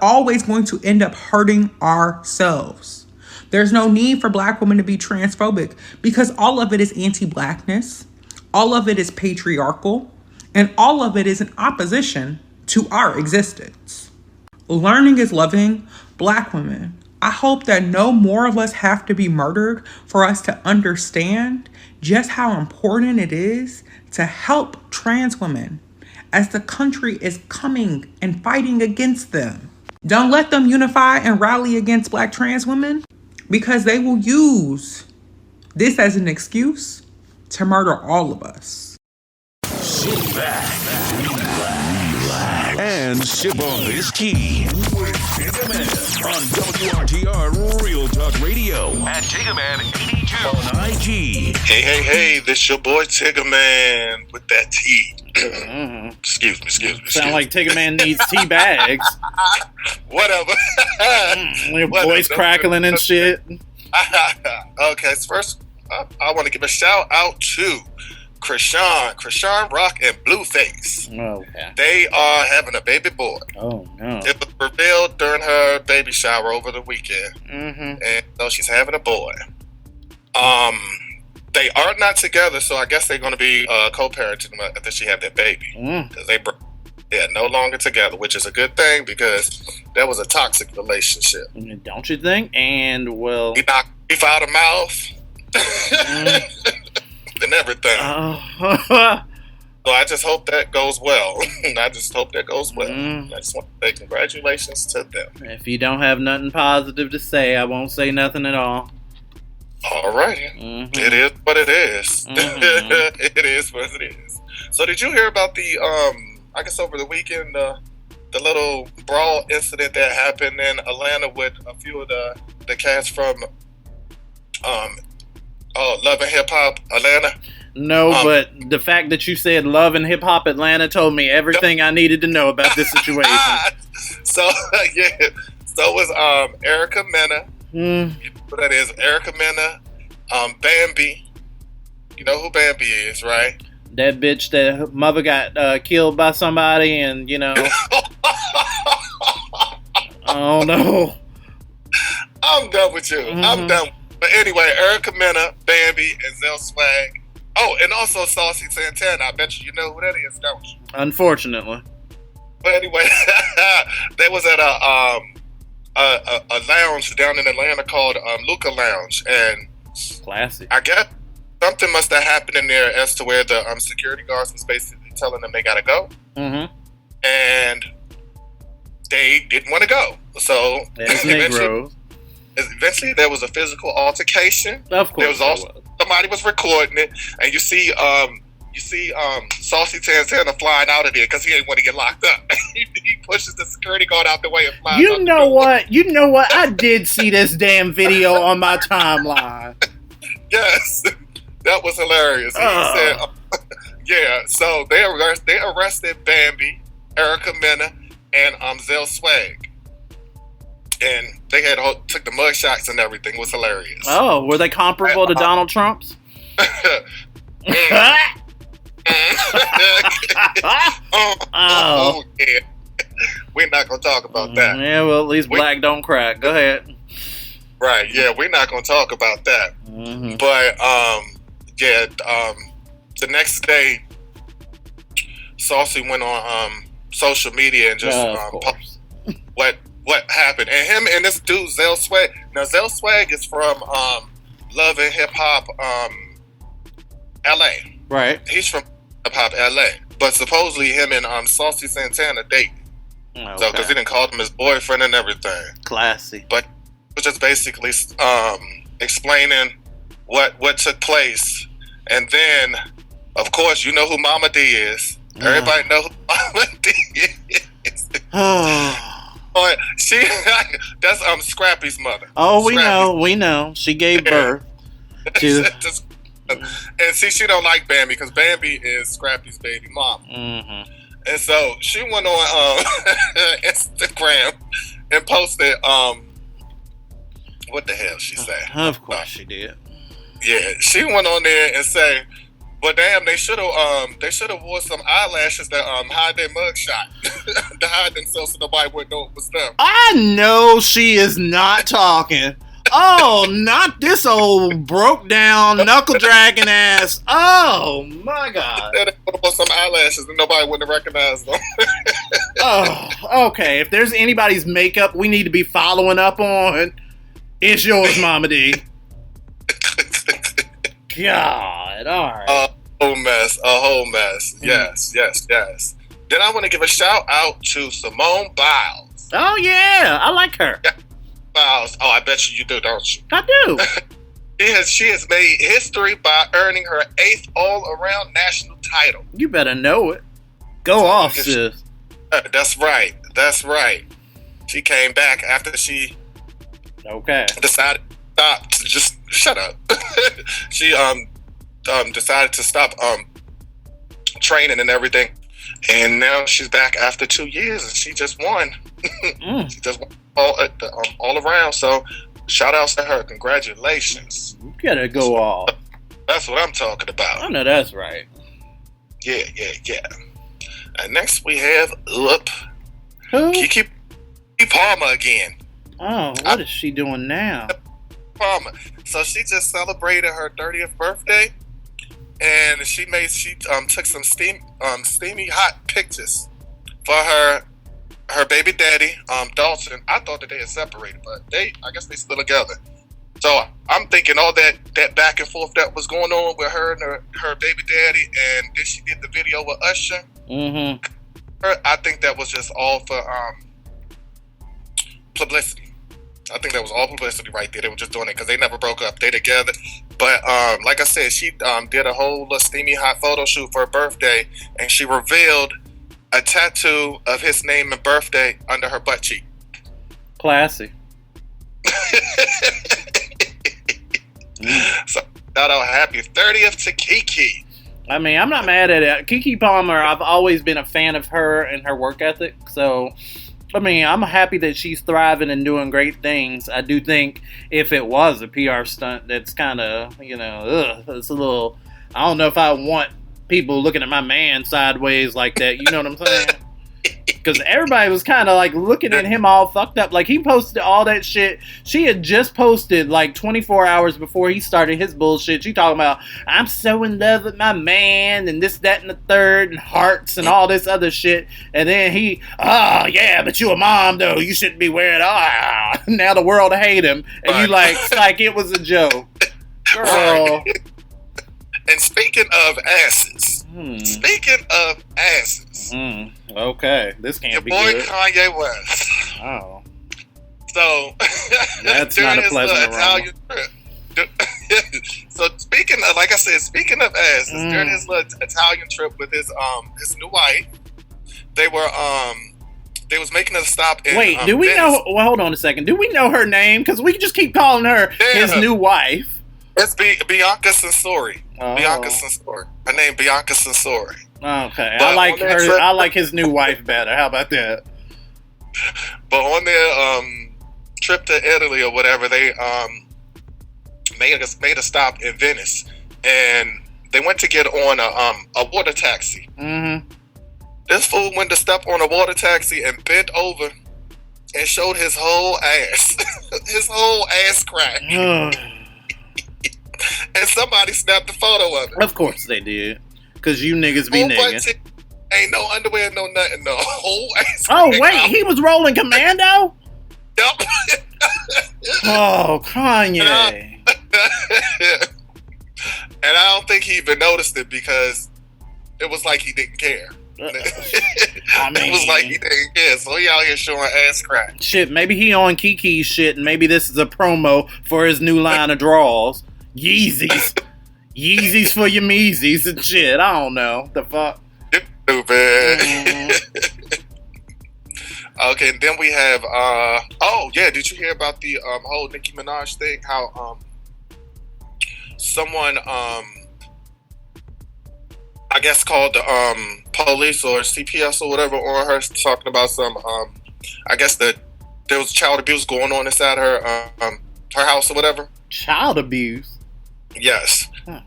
S9: always going to end up hurting ourselves. There's no need for black women to be transphobic because all of it is anti-blackness, all of it is patriarchal, and all of it is in opposition to our existence. Learning is loving. Black women, I hope that no more of us have to be murdered for us to understand just how important it is to help trans women as the country is coming and fighting against them. Don't let them unify and rally against black trans women because they will use this as an excuse to murder all of us.
S1: Sit back, relax, and sip on this tea with Tiggerman on WRTR Real Talk Radio and Tiggerman82 on IG.
S3: Hey, this your boy Tiggerman with that tea. Excuse me.
S2: Sound like Tiggerman needs tea bags.
S3: Whatever.
S2: Your voice crackling and shit.
S3: Okay, so first, I want to give a shout out to Krishan Rock, and Blueface.
S2: Okay.
S3: They are having a baby boy.
S2: Oh, no.
S3: It was revealed during her baby shower over the weekend.
S2: Mm-hmm.
S3: And so she's having a boy. They are not together, so I guess they're going to be co-parenting after she had that baby. Because they're no longer together, which is a good thing because that was a toxic relationship.
S2: Don't you think? And, well...
S3: He knocked beef out of mouth. And everything. So I just hope that goes well. I just want to say congratulations to them.
S2: If you don't have nothing positive to say, I won't say nothing at all.
S3: All righty. Mm-hmm. It is what it is. Mm-hmm. It is what it is. So did you hear about the, I guess over the weekend, the little brawl incident that happened in Atlanta with a few of the cats from Love and Hip Hop Atlanta?
S2: No, but the fact that you said Love and Hip Hop Atlanta told me everything I needed to know about this situation.
S3: So was Erica Mena. You know who that is? Erica Mena, Bambi. You know who Bambi is, right?
S2: That bitch that her mother got killed by somebody and, you know. Oh, no.
S3: I'm done with you. Mm-hmm. I'm done. But anyway, Erica Mena, Bambi, and Zell Swag. Oh, and also Saucy Santana. I bet you know who that is, don't you?
S2: Unfortunately.
S3: But anyway, they was at a lounge down in Atlanta called Luca Lounge, and
S2: classic.
S3: I guess something must have happened in there as to where the security guards was basically telling them they gotta go, and they didn't want to go. So eventually there was a physical altercation.
S2: Of course,
S3: there was also somebody was recording it, and you see Saucy Santana flying out of there because he ain't want to get locked up. He pushes the security guard out the way and flies.
S2: You know what? I did see this damn video on my timeline.
S3: Yes, that was hilarious. He said, "Yeah." So they arrested Bambi, Erica Mena, and Zell Swag. And they took the mug shots and everything. It was hilarious.
S2: Oh, were they comparable to Donald Trump's?
S3: Yeah. We're not gonna talk about that.
S2: Yeah, well, at least black don't crack. Go ahead.
S3: Right? Yeah, we're not gonna talk about that. Mm-hmm. But the next day, Saucy went on social media and just post what happened, and him and this dude Zell Swag. Now Zell Swag is from Love and Hip Hop LA.
S2: Right.
S3: He's from Hip Hop LA, but supposedly him and Saucy Santana date. Okay. So because he didn't call him his boyfriend and everything.
S2: Classy.
S3: But it was just basically explaining what took place, and then of course you know who Mama D is. Everybody know who Mama D is. But that's Scrappy's mother.
S2: Oh, we know. She gave birth to.
S3: And see, she don't like Bambi because Bambi is Scrappy's baby mama. Mm-hmm. And so she went on Instagram and posted what the hell she said.
S2: Of course she did.
S3: Yeah, she went on there and say, "Well, damn, they should have wore some eyelashes that hide their mugshot, to hide themselves so nobody would know it was them."
S2: I know she is not talking. Oh, not this old broke down knuckle dragging ass. Oh my God.
S3: They put on some eyelashes and nobody wouldn't have recognized them.
S2: Oh, okay. If there's anybody's makeup we need to be following up on, it's yours, Mama D. God, all right.
S3: A whole mess. Yes. Then I want to give a shout out to Simone Biles.
S2: Oh yeah, I like her.
S3: Yeah, Biles. Oh, I bet you do, don't you?
S2: I do.
S3: She has made history by earning her 8th all-around national title.
S2: You better know it. Go off, sis.
S3: That's right. She came back after she decided to stop. Just shut up. She decided to stop training and everything, and now she's back after 2 years, and she just won. She just won all around. So shout outs to her. Congratulations.
S2: You gotta go off.
S3: That's what I'm talking about.
S2: I know that's right.
S3: Yeah. And next we have
S2: Who?
S3: Keke Palmer again.
S2: Oh, what is she doing now?
S3: Palmer. So she just celebrated her 30th birthday, and she took some steamy hot pictures for her baby daddy, Dalton. I thought that they had separated, but I guess they still together. So I'm thinking all that back and forth that was going on with her and her baby daddy, and then she did the video with Usher.
S2: Mm-hmm.
S3: I think that was just all for publicity. I think that was all publicity right there. They were just doing it because they never broke up. They together. But like I said, she did a whole little steamy hot photo shoot for her birthday, and she revealed a tattoo of his name and birthday under her butt cheek.
S2: Classy.
S3: So shout out happy 30th to Keke.
S2: I mean, I'm not mad at it. Keke Palmer, I've always been a fan of her and her work ethic. So, I mean, I'm happy that she's thriving and doing great things. I do think if it was a PR stunt, that's kind of, it's a little, I don't know if I want people looking at my man sideways like that. You know what I'm saying? Because everybody was kind of like looking at him all fucked up. Like, he posted all that shit. She had just posted like 24 hours before he started his bullshit. She talking about, I'm so in love with my man and this, that, and the third and hearts and all this other shit. And then yeah, but you a mom though. You shouldn't be wearing, now the world hate him. And you like it was a joke. Girl.
S3: Right. And speaking of asses.
S2: Okay, this can't be
S3: your boy
S2: good.
S3: Kanye West.
S2: Oh.
S3: So
S2: that's not a pleasant
S3: Italian trip. So speaking of asses, during his little Italian trip with his new wife, they was making a stop in
S2: Wait, do we
S3: Venice.
S2: know? Well, hold on a second. Do we know her name? Because we just keep calling her his new wife.
S3: It's Bianca Censori.
S2: Oh.
S3: Bianca Censori. Her name Bianca Censori.
S2: Okay,
S3: But
S2: I like
S3: on
S2: her.
S3: that trip-
S2: I like his new wife better. How about that?
S3: But on their trip to Italy or whatever, they made a stop in Venice, and they went to get on a water taxi.
S2: Mm-hmm.
S3: This fool went to step on a water taxi and bent over and showed his whole ass, his whole ass crack. And somebody snapped a photo of it.
S2: Of course they did. Because you niggas be niggas.
S3: Ain't no underwear, no nothing. No whole ass.
S2: Oh, wait. He was rolling commando?
S3: Yep.
S2: Oh, Kanye.
S3: And I don't think he even noticed it because it was like he didn't care. It was like he didn't care. So he out here showing ass crack.
S2: Shit, maybe he on Kiki's shit and maybe this is a promo for his new line of draws. Yeezys. Yeezys for your meezies and shit. I don't know. The fuck?
S3: Stupid. Okay, and then we have did you hear about the whole Nicki Minaj thing? How someone I guess called the police or CPS or whatever on her, talking about some I guess that there was child abuse going on inside her house or whatever.
S2: Child abuse?
S3: Yes.
S2: Okay.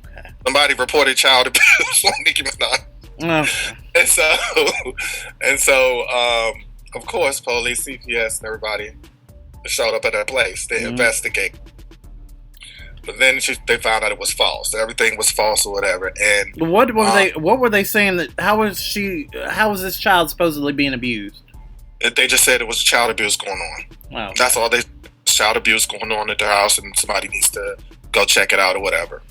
S3: Somebody reported child abuse on Nicki Minaj.
S2: Okay.
S3: And so, of course, police, CPS, and everybody showed up at that place to investigate. But then they found out it was false. Everything was false or whatever. And
S2: what were they saying that? How was this child supposedly being abused?
S3: They just said it was child abuse going on.
S2: Wow.
S3: That's all. Child abuse going on at their house, and somebody needs to go check it out or whatever.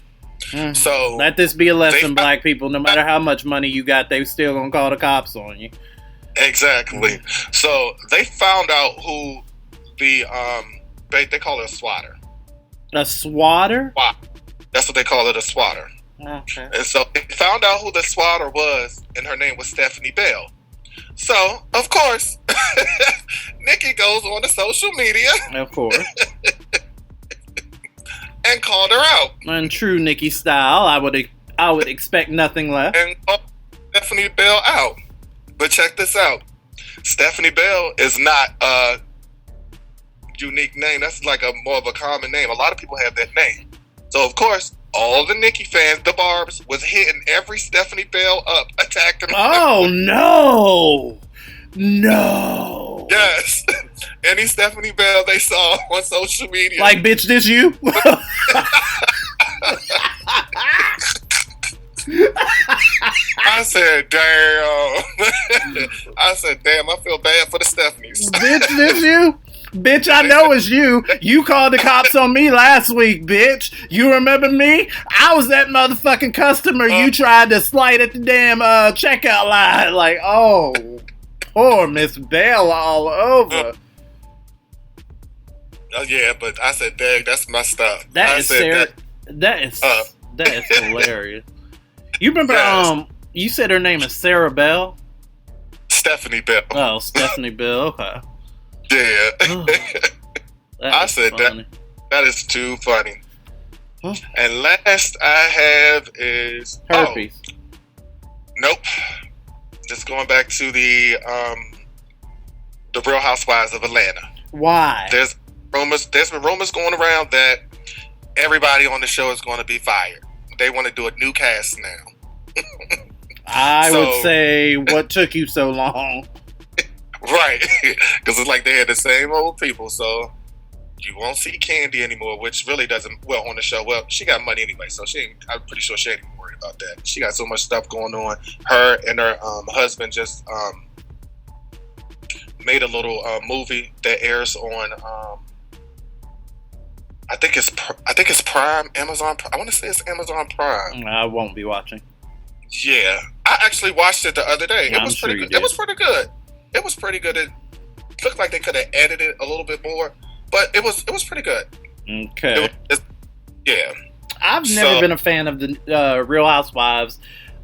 S3: So
S2: let this be a lesson, black people. No matter how much money you got, they still gonna call the cops on you.
S3: Exactly. So they found out who the they call it a swatter.
S2: A swatter?
S3: That's what they call it, a swatter.
S2: Okay.
S3: And so they found out who the swatter was, and her name was Stephanie Bell. So, of course, Nicki goes on to social media.
S2: Of course.
S3: And called her out.
S2: In true Nicki style, I would expect nothing less.
S3: And called Stephanie Bell out. But check this out. Stephanie Bell is not a unique name. That's like more of a common name. A lot of people have that name. So, of course, all the Nicki fans, the Barbs, was hitting every Stephanie Bell up, attacking her.
S2: Oh, no. No.
S3: Yes. Any Stephanie Bell they saw on social media.
S2: Like, bitch, this you?
S3: I said, damn. I feel bad for the Stephanies.
S2: Bitch, this you? Bitch, I know it's you. You called the cops on me last week, bitch. You remember me? I was that motherfucking customer you tried to slight at the damn checkout line. Like, oh, poor Miss Bell all over.
S3: Yeah, but I said, dang, that's my stuff.
S2: That is hilarious. You remember, you said her name is Sarah Bell?
S3: Stephanie Bell.
S2: Oh, Stephanie Bell, okay.
S3: Yeah. I said
S2: funny.
S3: that is too funny. Huh? And last I have is
S2: herpes.
S3: Nope. Just going back to the Real Housewives of Atlanta.
S2: Why?
S3: There's been rumors going around that everybody on the show is going to be fired. They want to do a new cast now.
S2: I would say, what took you so long?
S3: Right, because it's like they had the same old people, so you won't see Candy anymore, which really doesn't, on the show, she got money anyway, so I'm pretty sure she ain't even worried about that. She got so much stuff going on. Her and her husband just made a little movie that airs on, I think it's Prime, Amazon, I want to say it's Amazon Prime.
S2: I won't be watching.
S3: Yeah, I actually watched it the other day. It was pretty good. It was pretty good. It was pretty good. It looked like they could have edited it a little bit more, but it was pretty good.
S2: Okay.
S3: Yeah.
S2: I've never been a fan of the Real Housewives.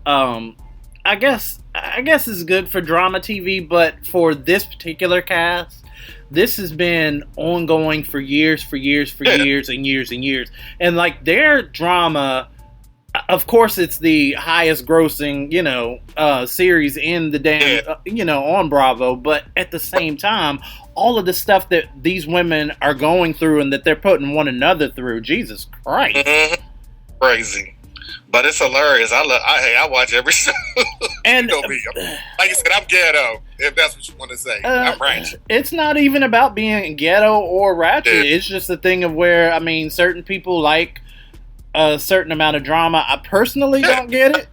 S2: I guess it's good for drama TV, but for this particular cast, this has been ongoing for years and years. And like their drama, of course, it's the highest grossing, series in the damn, on Bravo. But at the same time, all of the stuff that these women are going through and that they're putting one another through, Jesus Christ.
S3: Mm-hmm. Crazy. But it's hilarious. I watch every show.
S2: And
S3: like I said, I'm ghetto, if that's what you want to say. I'm ratchet.
S2: It's not even about being ghetto or ratchet. Yeah. It's just a thing of where, certain people like a certain amount of drama. I personally don't get it.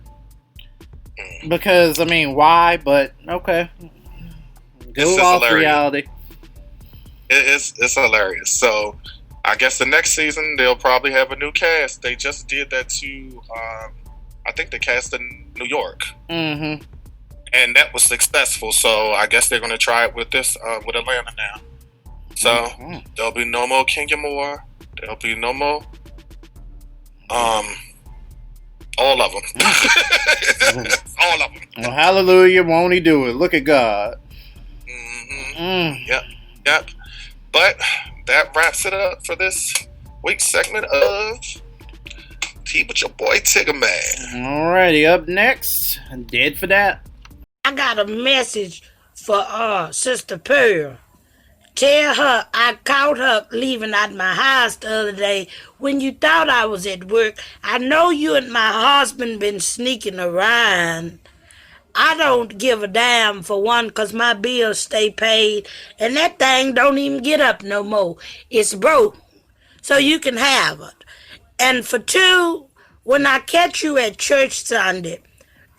S2: Because, why? But, okay. Go off hilarious. Reality.
S3: It's hilarious. So, I guess the next season, they'll probably have a new cast. They just did that to, I think they cast in New York.
S2: Mm-hmm.
S3: And that was successful. So, I guess they're going to try it with this, with Atlanta now. So, there'll be no more Kenya Moore. There'll be no more... all of them. All of them.
S2: Well, hallelujah, won't he do it? Look at God.
S3: Mm-hmm. Yep. But that wraps it up for this week's segment of Tea with your boy Tigger Man.
S2: Alrighty, up next, Dead for That.
S10: I got a message for Sister Pearl. Tell her I caught her leaving out my house the other day when you thought I was at work. I know you and my husband been sneaking around. I don't give a damn, for one, 'cause my bills stay paid, and that thing don't even get up no more. It's broke, so you can have it. And for two, when I catch you at church Sunday,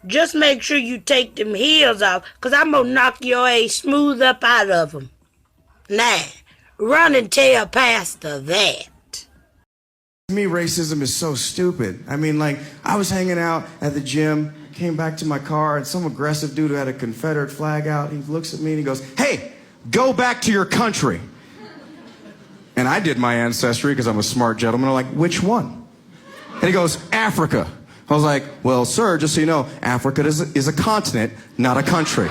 S10: just make sure you take them heels off, 'cause I'm gonna knock your ass smooth up out of them. Now, run and tell Pastor that.
S11: To me, racism is so stupid. I mean, like, I was hanging out at the gym, came back to my car, and some aggressive dude who had a Confederate flag out, he looks at me and he goes, "Hey, go back to your country." And I did my ancestry because I'm a smart gentleman. I'm like, "Which one?" And he goes, "Africa." I was like, "Well, sir, just so you know, Africa is a continent, not a country."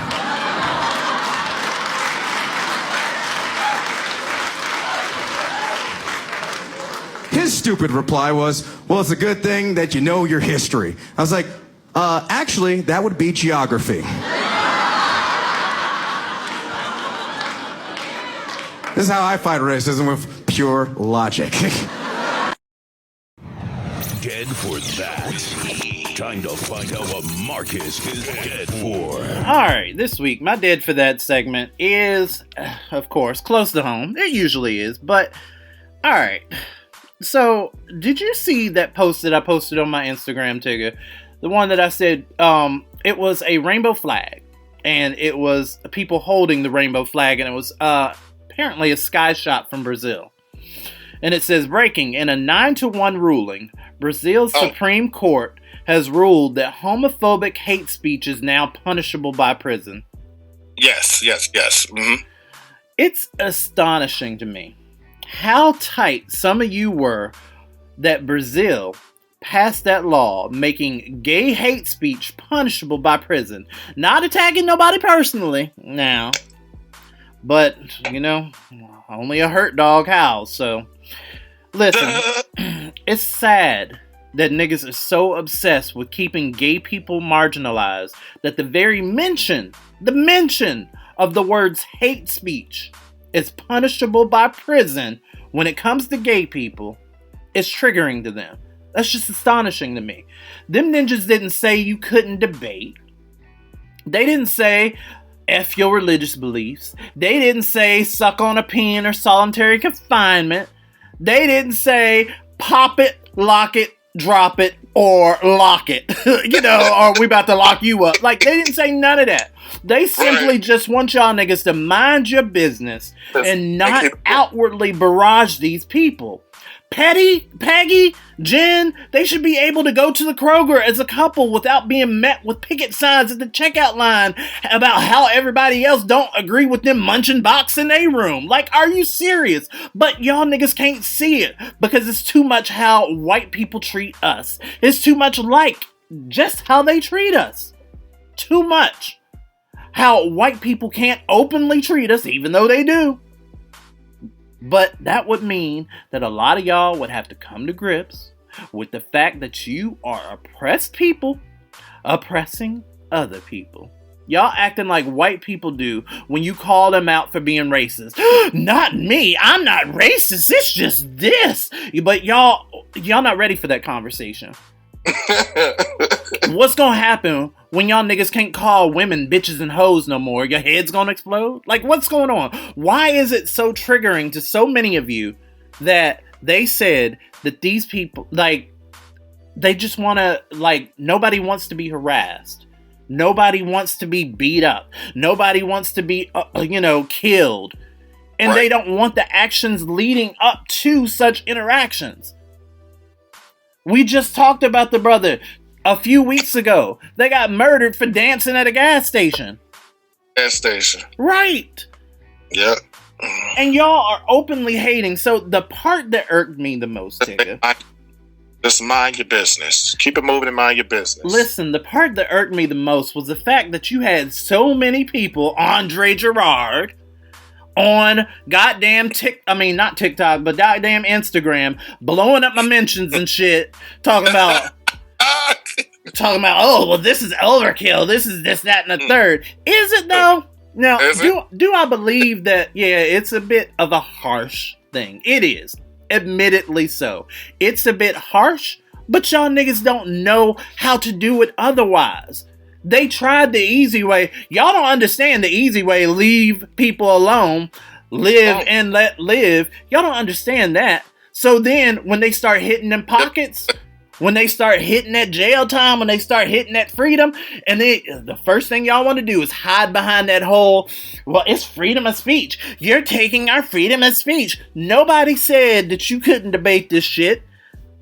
S11: His stupid reply was, "Well, it's a good thing that you know your history." I was like, actually, that would be geography. This is how I fight racism, with pure logic.
S1: Dead for that. Time to find out what Marcus is dead for.
S2: Alright, this week, my dead for that segment is, of course, close to home. It usually is, but, alright. So, did you see that post that I posted on my Instagram, Tigger? The one that I said, it was a rainbow flag. And it was people holding the rainbow flag. And it was apparently a sky shot from Brazil. And it says, breaking, in a 9-1 ruling, Brazil's Supreme Court has ruled that homophobic hate speech is now punishable by prison.
S3: Yes. Mm-hmm.
S2: It's astonishing to me how tight some of you were that Brazil passed that law making gay hate speech punishable by prison. Not attacking nobody personally now, but, you know, only a hurt dog howls. So, listen, it's sad that niggas are so obsessed with keeping gay people marginalized that the very mention of the words hate speech is punishable by prison when it comes to gay people. It's triggering to them. That's just astonishing to me. Them ninjas didn't say you couldn't debate. They didn't say F your religious beliefs. They didn't say suck on a pen or solitary confinement. They didn't say pop it, lock it, drop it, or lock it. You know, or we about to lock you up. Like, they didn't say none of that. They simply just want y'all niggas to mind your business and not outwardly barrage these people. Peggy, Jen, they should be able to go to the Kroger as a couple without being met with picket signs at the checkout line about how everybody else don't agree with them munching box in their room. Like, are you serious? But y'all niggas can't see it because it's too much how white people treat us. It's too much like just how they treat us. Too much. How white people can't openly treat us, even though they do. But that would mean that a lot of y'all would have to come to grips with the fact that you are oppressed people oppressing other people. Y'all acting like white people do when you call them out for being racist. Not me. I'm not racist. It's just this. But y'all not ready for that conversation. What's gonna happen when y'all niggas can't call women bitches and hoes no more? Your head's gonna explode? Like, what's going on? Why is it so triggering to so many of you that they said that these people, like, they just wanna, like, nobody wants to be harassed. Nobody wants to be beat up. Nobody wants to be, killed. And they don't want the actions leading up to such interactions. We just talked about the brother a few weeks ago. They got murdered for dancing at a gas station.
S3: Gas station.
S2: Right.
S3: Yep.
S2: And y'all are openly hating. So the part that irked me the most, Tigger.
S3: Just mind your business. Keep it moving and mind your business.
S2: Listen, the part that irked me the most was the fact that you had so many people, Andre Gerard, on goddamn not TikTok, but goddamn Instagram, blowing up my mentions and shit, talking about, oh, well, this is overkill, this is this, that, and the third. Is it though? Now, do I believe that, yeah, it's a bit of a harsh thing. It is. Admittedly so. It's a bit harsh, but y'all niggas don't know how to do it otherwise. They tried the easy way. Y'all don't understand the easy way. Leave people alone. Live and let live. Y'all don't understand that. So then, when they start hitting them pockets... When they start hitting that jail time, when they start hitting that freedom, and the first thing y'all want to do is hide behind that whole, well, it's freedom of speech. You're taking our freedom of speech. Nobody said that you couldn't debate this shit.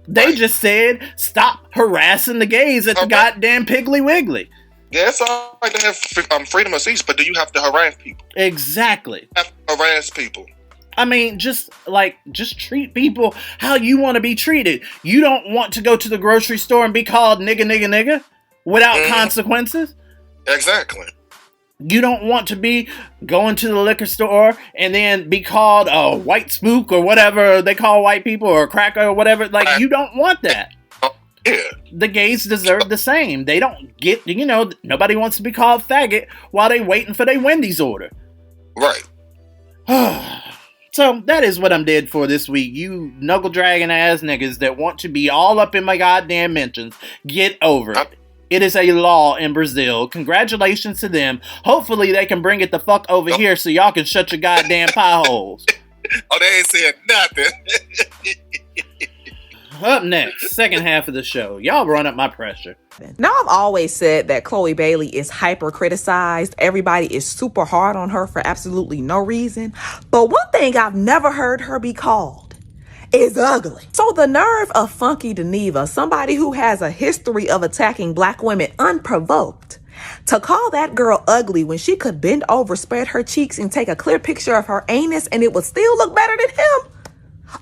S2: They just said, stop harassing the gays at the goddamn Piggly Wiggly.
S3: Yeah, it's all right to have freedom of speech, but do you have to harass people?
S2: Exactly.
S3: You have to harass people.
S2: I mean, just treat people how you want to be treated. You don't want to go to the grocery store and be called nigga without consequences.
S3: Exactly.
S2: You don't want to be going to the liquor store and then be called a white spook or whatever they call white people, or a cracker or whatever. Like, you don't want that.
S3: Yeah.
S2: The gays deserve the same. They don't get, nobody wants to be called faggot while they waiting for their Wendy's order.
S3: Right.
S2: So, that is what I'm dead for this week. You knuckle-dragging ass niggas that want to be all up in my goddamn mentions. Get over it. It is a law in Brazil. Congratulations to them. Hopefully they can bring it the fuck over here so y'all can shut your goddamn pie holes.
S3: Oh, they ain't saying nothing.
S2: Up next, second half of the show. Y'all run up my pressure.
S5: Now, I've always said that Chloe Bailey is hyper criticized. Everybody is super hard on her for absolutely no reason. But one thing I've never heard her be called is ugly. So the nerve of Funky Deneva, somebody who has a history of attacking black women unprovoked, to call that girl ugly when she could bend over, spread her cheeks, and take a clear picture of her anus and it would still look better than him.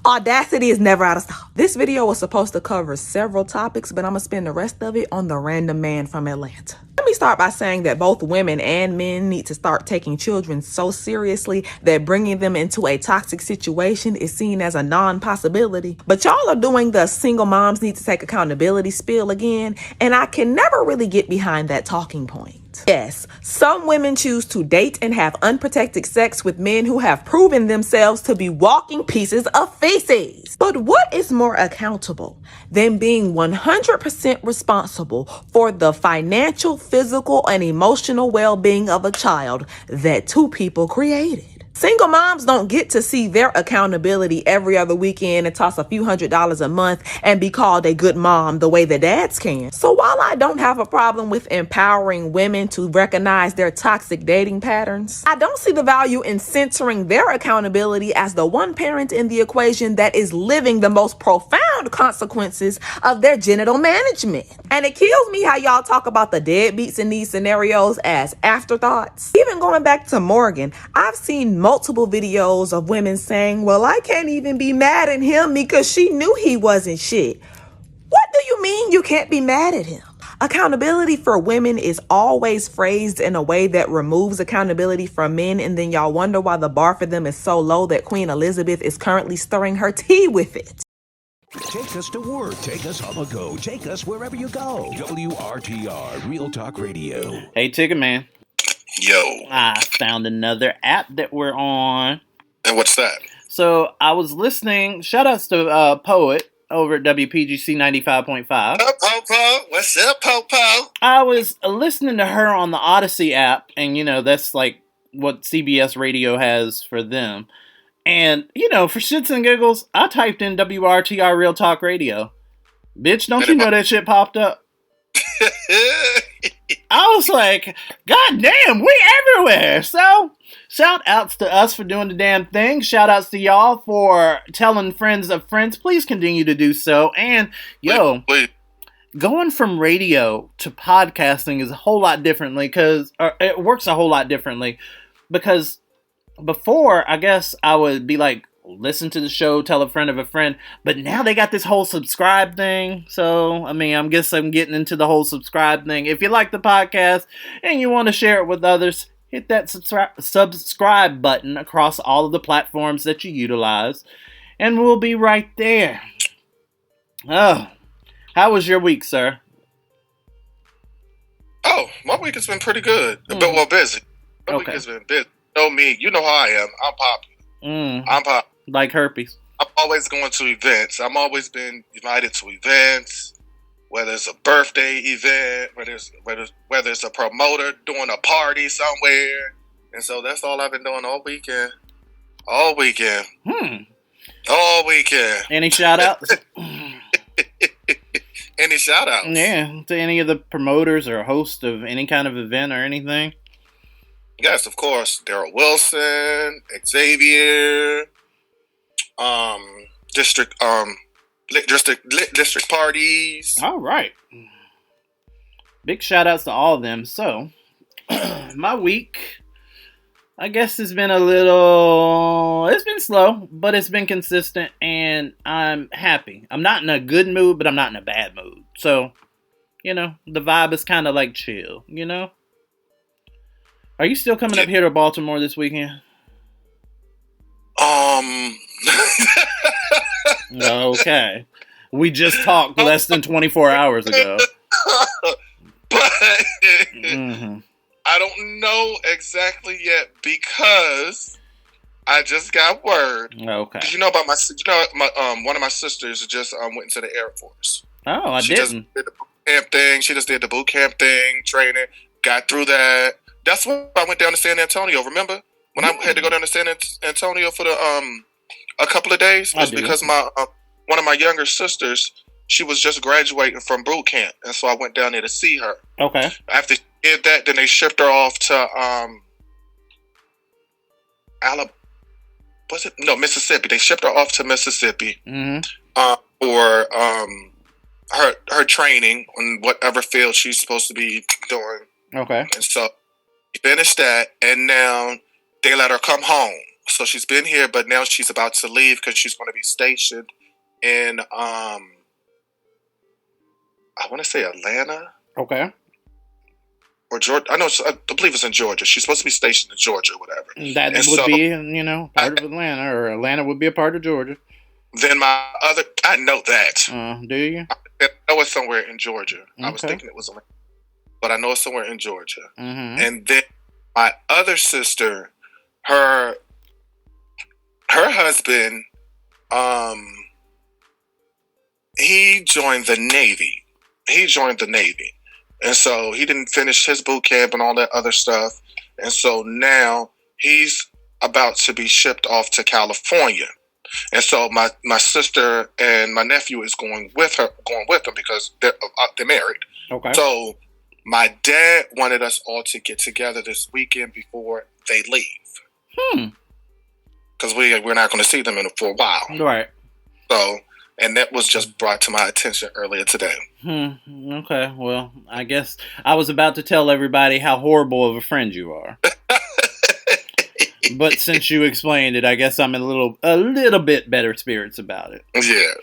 S5: Audacity is never out of style. This video was supposed to cover several topics, but I'm going to spend the rest of it on the random man from Atlanta. Let me start by saying that both women and men need to start taking children so seriously that bringing them into a toxic situation is seen as a non-possibility. But y'all are doing the single moms need to take accountability spiel again, and I can never really get behind that talking point. Yes, some women choose to date and have unprotected sex with men who have proven themselves to be walking pieces of feces. But what is more accountable than being 100% responsible for the financial, physical, and emotional well-being of a child that two people created? Single moms don't get to see their accountability every other weekend and toss a few $100s a month and be called a good mom the way the dads can. So while I don't have a problem with empowering women to recognize their toxic dating patterns, I don't see the value in censoring their accountability as the one parent in the equation that is living the most profound consequences of their genital management. And it kills me how y'all talk about the deadbeats in these scenarios as afterthoughts. Even going back to Morgan, I've seen multiple videos of women saying, well, I can't even be mad at him because she knew he wasn't shit. What do you mean you can't be mad at him? Accountability for women is always phrased in a way that removes accountability from men, and then y'all wonder why the bar for them is so low that Queen Elizabeth is currently stirring her tea with it.
S1: Take us to work. Take us on the go. Take us wherever you go. WRTR, Real Talk Radio.
S2: Hey, Ticket Man.
S3: Yo.
S2: I found another app that we're on.
S3: And what's that?
S2: So I was listening. Shout outs to Poet over at WPGC 95.5.
S3: Popo. What's up, Popo?
S2: I was listening to her on the Odyssey app, and that's like what CBS Radio has for them. And, for shits and giggles, I typed in WRTR Real Talk Radio. Bitch, don't you know that shit popped up? I was like, God damn, we everywhere. So, shout outs to us for doing the damn thing. Shout outs to y'all for telling friends of friends. Please continue to do so. And, going from radio to podcasting is a whole lot differently it works a whole lot differently because before, I guess I would be like, listen to the show, tell a friend of a friend, but now they got this whole subscribe thing. So, I guess I'm getting into the whole subscribe thing. If you like the podcast and you want to share it with others, hit that subscribe button across all of the platforms that you utilize, and we'll be right there. Oh, how was your week, sir?
S3: Oh, my week has been pretty good. A bit well busy. The week has been busy. You know me. You know how I am. I'm popular. I'm popular.
S2: Like herpes.
S3: I'm always going to events. I've always been invited to events, whether it's a birthday event, whether it's a promoter doing a party somewhere. And so that's all I've been doing all weekend. All weekend. All weekend.
S2: Any shout outs?
S3: Any shout outs?
S2: Yeah, to any of the promoters or hosts of any kind of event or anything?
S3: Yes, of course. Daryl Wilson, Xavier, district parties.
S2: All right. Big shout outs to all of them. So, my week, I guess, has been it's been slow, but it's been consistent, and I'm happy. I'm not in a good mood, but I'm not in a bad mood. So, the vibe is kind of like chill, Are you still coming up here to Baltimore this weekend? Okay. We just talked less than 24 hours ago.
S3: But I don't know exactly yet because I just got word.
S2: Okay.
S3: About one of my sisters just went into the Air Force.
S2: Oh,
S3: She just did the boot camp thing. She just did the boot camp thing, training, got through that. That's when I went down to San Antonio. Remember when I had to go down to San Antonio for the a couple of days? It was because my one of my younger sisters, she was just graduating from boot camp, and so I went down there to see her.
S2: Okay.
S3: After she did that, then they shipped her off to Mississippi. They shipped her off to Mississippi for her training on whatever field she's supposed to be doing.
S2: Okay.
S3: And so she finished that, and now they let her come home. So she's been here, but now she's about to leave because she's going to be stationed in I want to say Atlanta.
S2: Okay.
S3: Or Georgia. I believe it's in Georgia. She's supposed to be stationed in Georgia or whatever.
S2: That would be, part of Atlanta, or Atlanta would be a part of Georgia.
S3: Then I know that.
S2: Do you?
S3: I know it's somewhere in Georgia. Okay. I was thinking it was Atlanta, but I know it's somewhere in Georgia. And then my other sister, her husband, he joined the Navy. And so he didn't finish his boot camp and all that other stuff. And so now he's about to be shipped off to California. And so my sister and my nephew is going with him because they're married.
S2: Okay.
S3: So my dad wanted us all to get together this weekend before they leave. Because we're not going to see them for a while.
S2: Right.
S3: So, and that was just brought to my attention earlier today.
S2: Okay. Well, I guess I was about to tell everybody how horrible of a friend you are. But since you explained it, I guess I'm in a little bit better spirits about it.
S3: Yeah.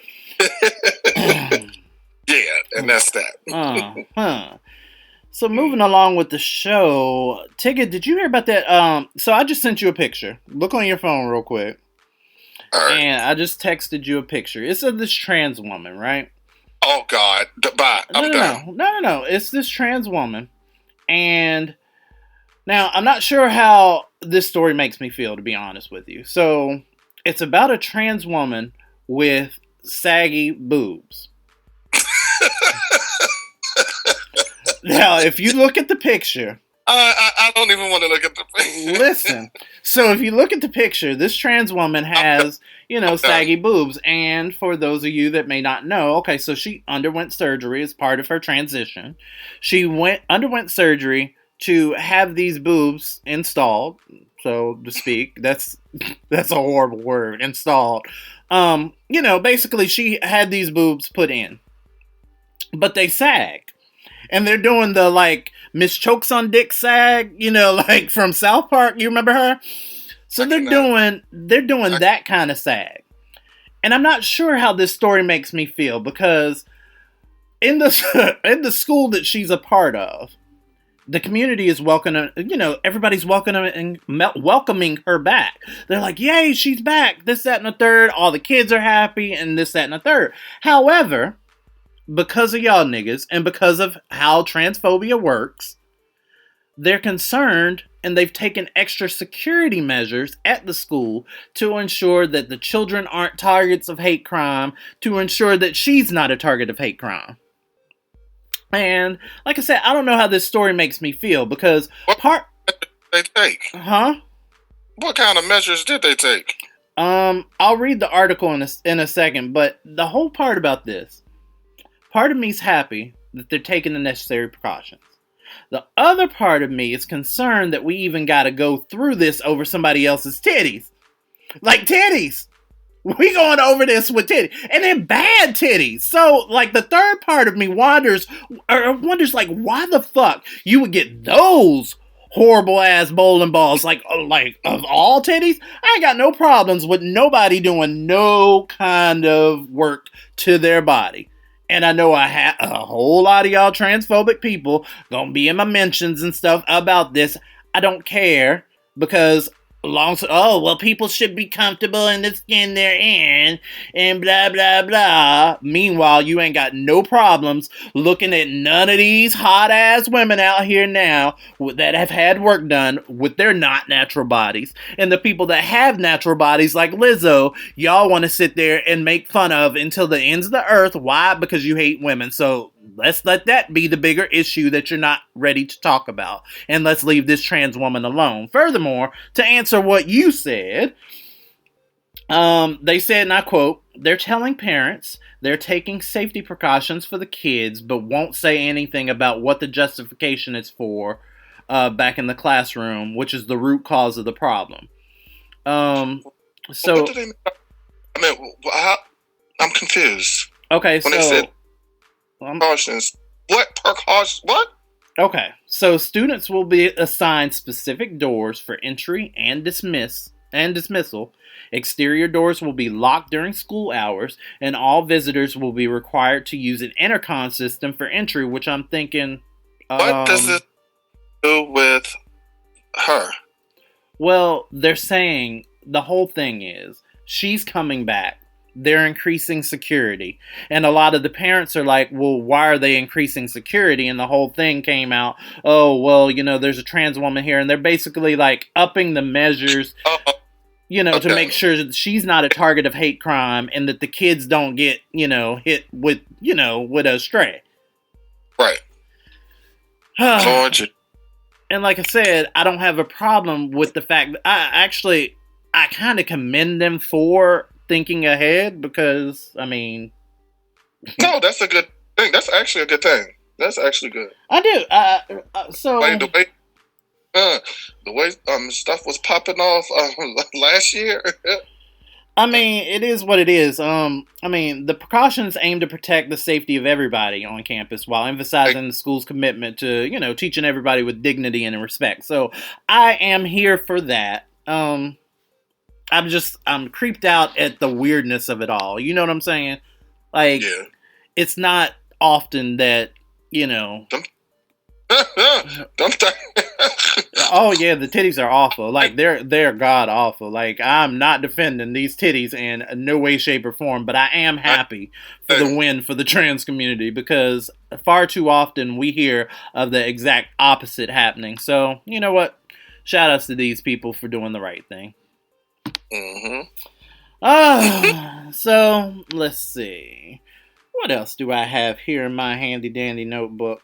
S3: Yeah, and that's that.
S2: So moving along with the show, Tigga, did you hear about that? So I just sent you a picture. Look on your phone real quick.
S3: All right.
S2: And I just texted you a picture. It's of this trans woman, right?
S3: Oh, God. Bye. I'm done.
S2: No. It's this trans woman. And now, I'm not sure how this story makes me feel, to be honest with you. So, it's about a trans woman with saggy boobs. Now, if you look at the picture...
S3: I don't even want to look at the picture.
S2: Listen. So, if you look at the picture, this trans woman has, saggy boobs. And for those of you that may not know, okay, so she underwent surgery as part of her transition. She underwent surgery to have these boobs installed, so to speak. That's a horrible word, installed. Basically she had these boobs put in. But they sag. And they're doing the, Miss Chokes on Dick sag, from South Park. You remember her? So they're doing that kind of sag. And I'm not sure how this story makes me feel, because in the school that she's a part of, the community is welcoming, everybody's welcoming her back. They're like, yay, she's back, this, that, and the third. All the kids are happy, and this, that, and the third. However, because of y'all niggas, and because of how transphobia works, they're concerned and they've taken extra security measures at the school to ensure that the children aren't targets of hate crime, to ensure that she's not a target of hate crime. And like I said, I don't know how this story makes me feel because
S3: they take?
S2: Huh?
S3: What kind of measures did they take?
S2: I'll read the article in a second, but the whole part about this, part of me's happy that they're taking the necessary precautions. The other part of me is concerned that we even got to go through this over somebody else's titties. Like titties! We going over this with titties. And then bad titties. So, like, the third part of me wonders, like, why the fuck you would get those horrible ass bowling balls, like of all titties? I ain't got no problems with nobody doing no kind of work to their body. And I know a whole lot of y'all transphobic people gonna be in my mentions and stuff about this. I don't care, because people should be comfortable in the skin they're in, and blah, blah, blah. Meanwhile, you ain't got no problems looking at none of these hot-ass women out here now that have had work done with their not natural bodies. And the people that have natural bodies, like Lizzo, y'all want to sit there and make fun of until the ends of the earth. Why? Because you hate women. So let's let that be the bigger issue that you're not ready to talk about. And let's leave this trans woman alone. Furthermore, to answer what you said, they said, and I quote, they're telling parents they're taking safety precautions for the kids, but won't say anything about what the justification is for back in the classroom, which is the root cause of the problem.
S3: What do they mean? I mean, I'm confused.
S2: Okay,
S3: when they said precautions. What precautions? What?
S2: Okay, so students will be assigned specific doors for entry and dismissal. Exterior doors will be locked during school hours, and all visitors will be required to use an intercom system for entry, which I'm thinking...
S3: what does it do with her?
S2: Well, they're saying the whole thing is she's coming back. They're increasing security. And a lot of the parents are like, well, why are they increasing security? And the whole thing came out, oh, well, there's a trans woman here. And they're basically like upping the measures, to make sure that she's not a target of hate crime and that the kids don't get, hit with, with a stray.
S3: Right.
S2: And like I said, I don't have a problem with the fact that I kind of commend them for thinking ahead, because no,
S3: that's a good thing. That's actually a good thing. That's actually good.
S2: I do.
S3: The way stuff was popping off last year.
S2: It is what it is. The precautions aim to protect the safety of everybody on campus while emphasizing the school's commitment to teaching everybody with dignity and respect. So I am here for that. I'm creeped out at the weirdness of it all. You know what I'm saying? Like, It's not often that, oh yeah, the titties are awful. Like, they're god awful. Like, I'm not defending these titties in no way, shape, or form, but I am happy for the win for the trans community, because far too often we hear of the exact opposite happening. So, you know what? Shout outs to these people for doing the right thing. So let's see. What else do I have here in my handy dandy notebook?